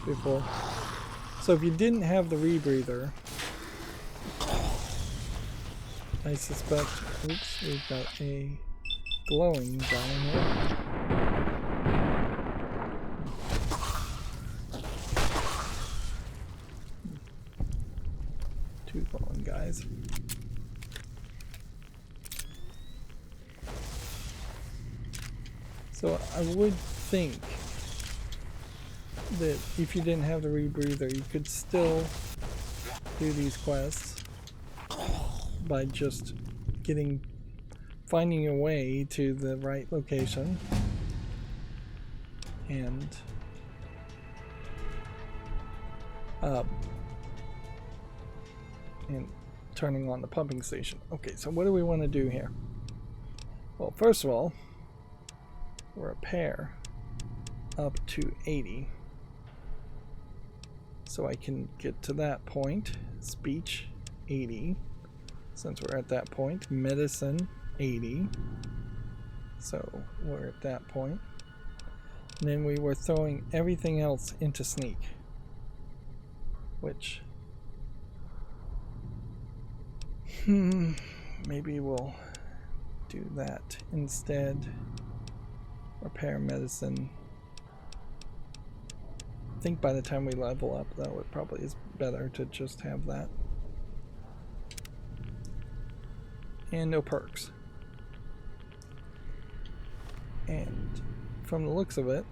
before. So if you didn't have the rebreather, I suspect, oops, we've got a glowing guy in here. Two glowing guys. So I would think that if you didn't have the rebreather, you could still do these quests by just finding your way to the right location and turning on the pumping station. Okay, so what do we want to do here? Well, first of all, repair up to 80 so I can get to that point. Speech 80. Since we're at that point, medicine 80, so we're at that point. And then we were throwing everything else into sneak, which maybe we'll do that instead. Repair medicine. I think by the time we level up, though, it probably is better to just have that. And no perks. And from the looks of it,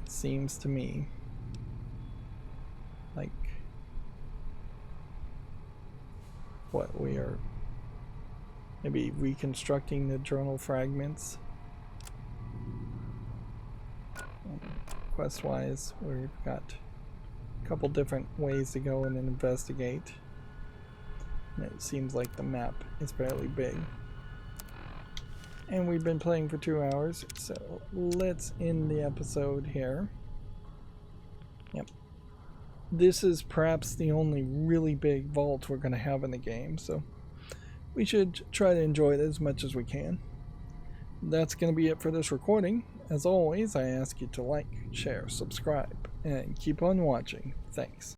it seems to me like what we are maybe reconstructing the journal fragments. Quest wise, we've got a couple different ways to go and investigate. And it seems like the map is fairly big. And we've been playing for 2 hours, so let's end the episode here. Yep. This is perhaps the only really big vault we're going to have in the game, so we should try to enjoy it as much as we can. That's going to be it for this recording. As always, I ask you to like, share, subscribe, and keep on watching. Thanks.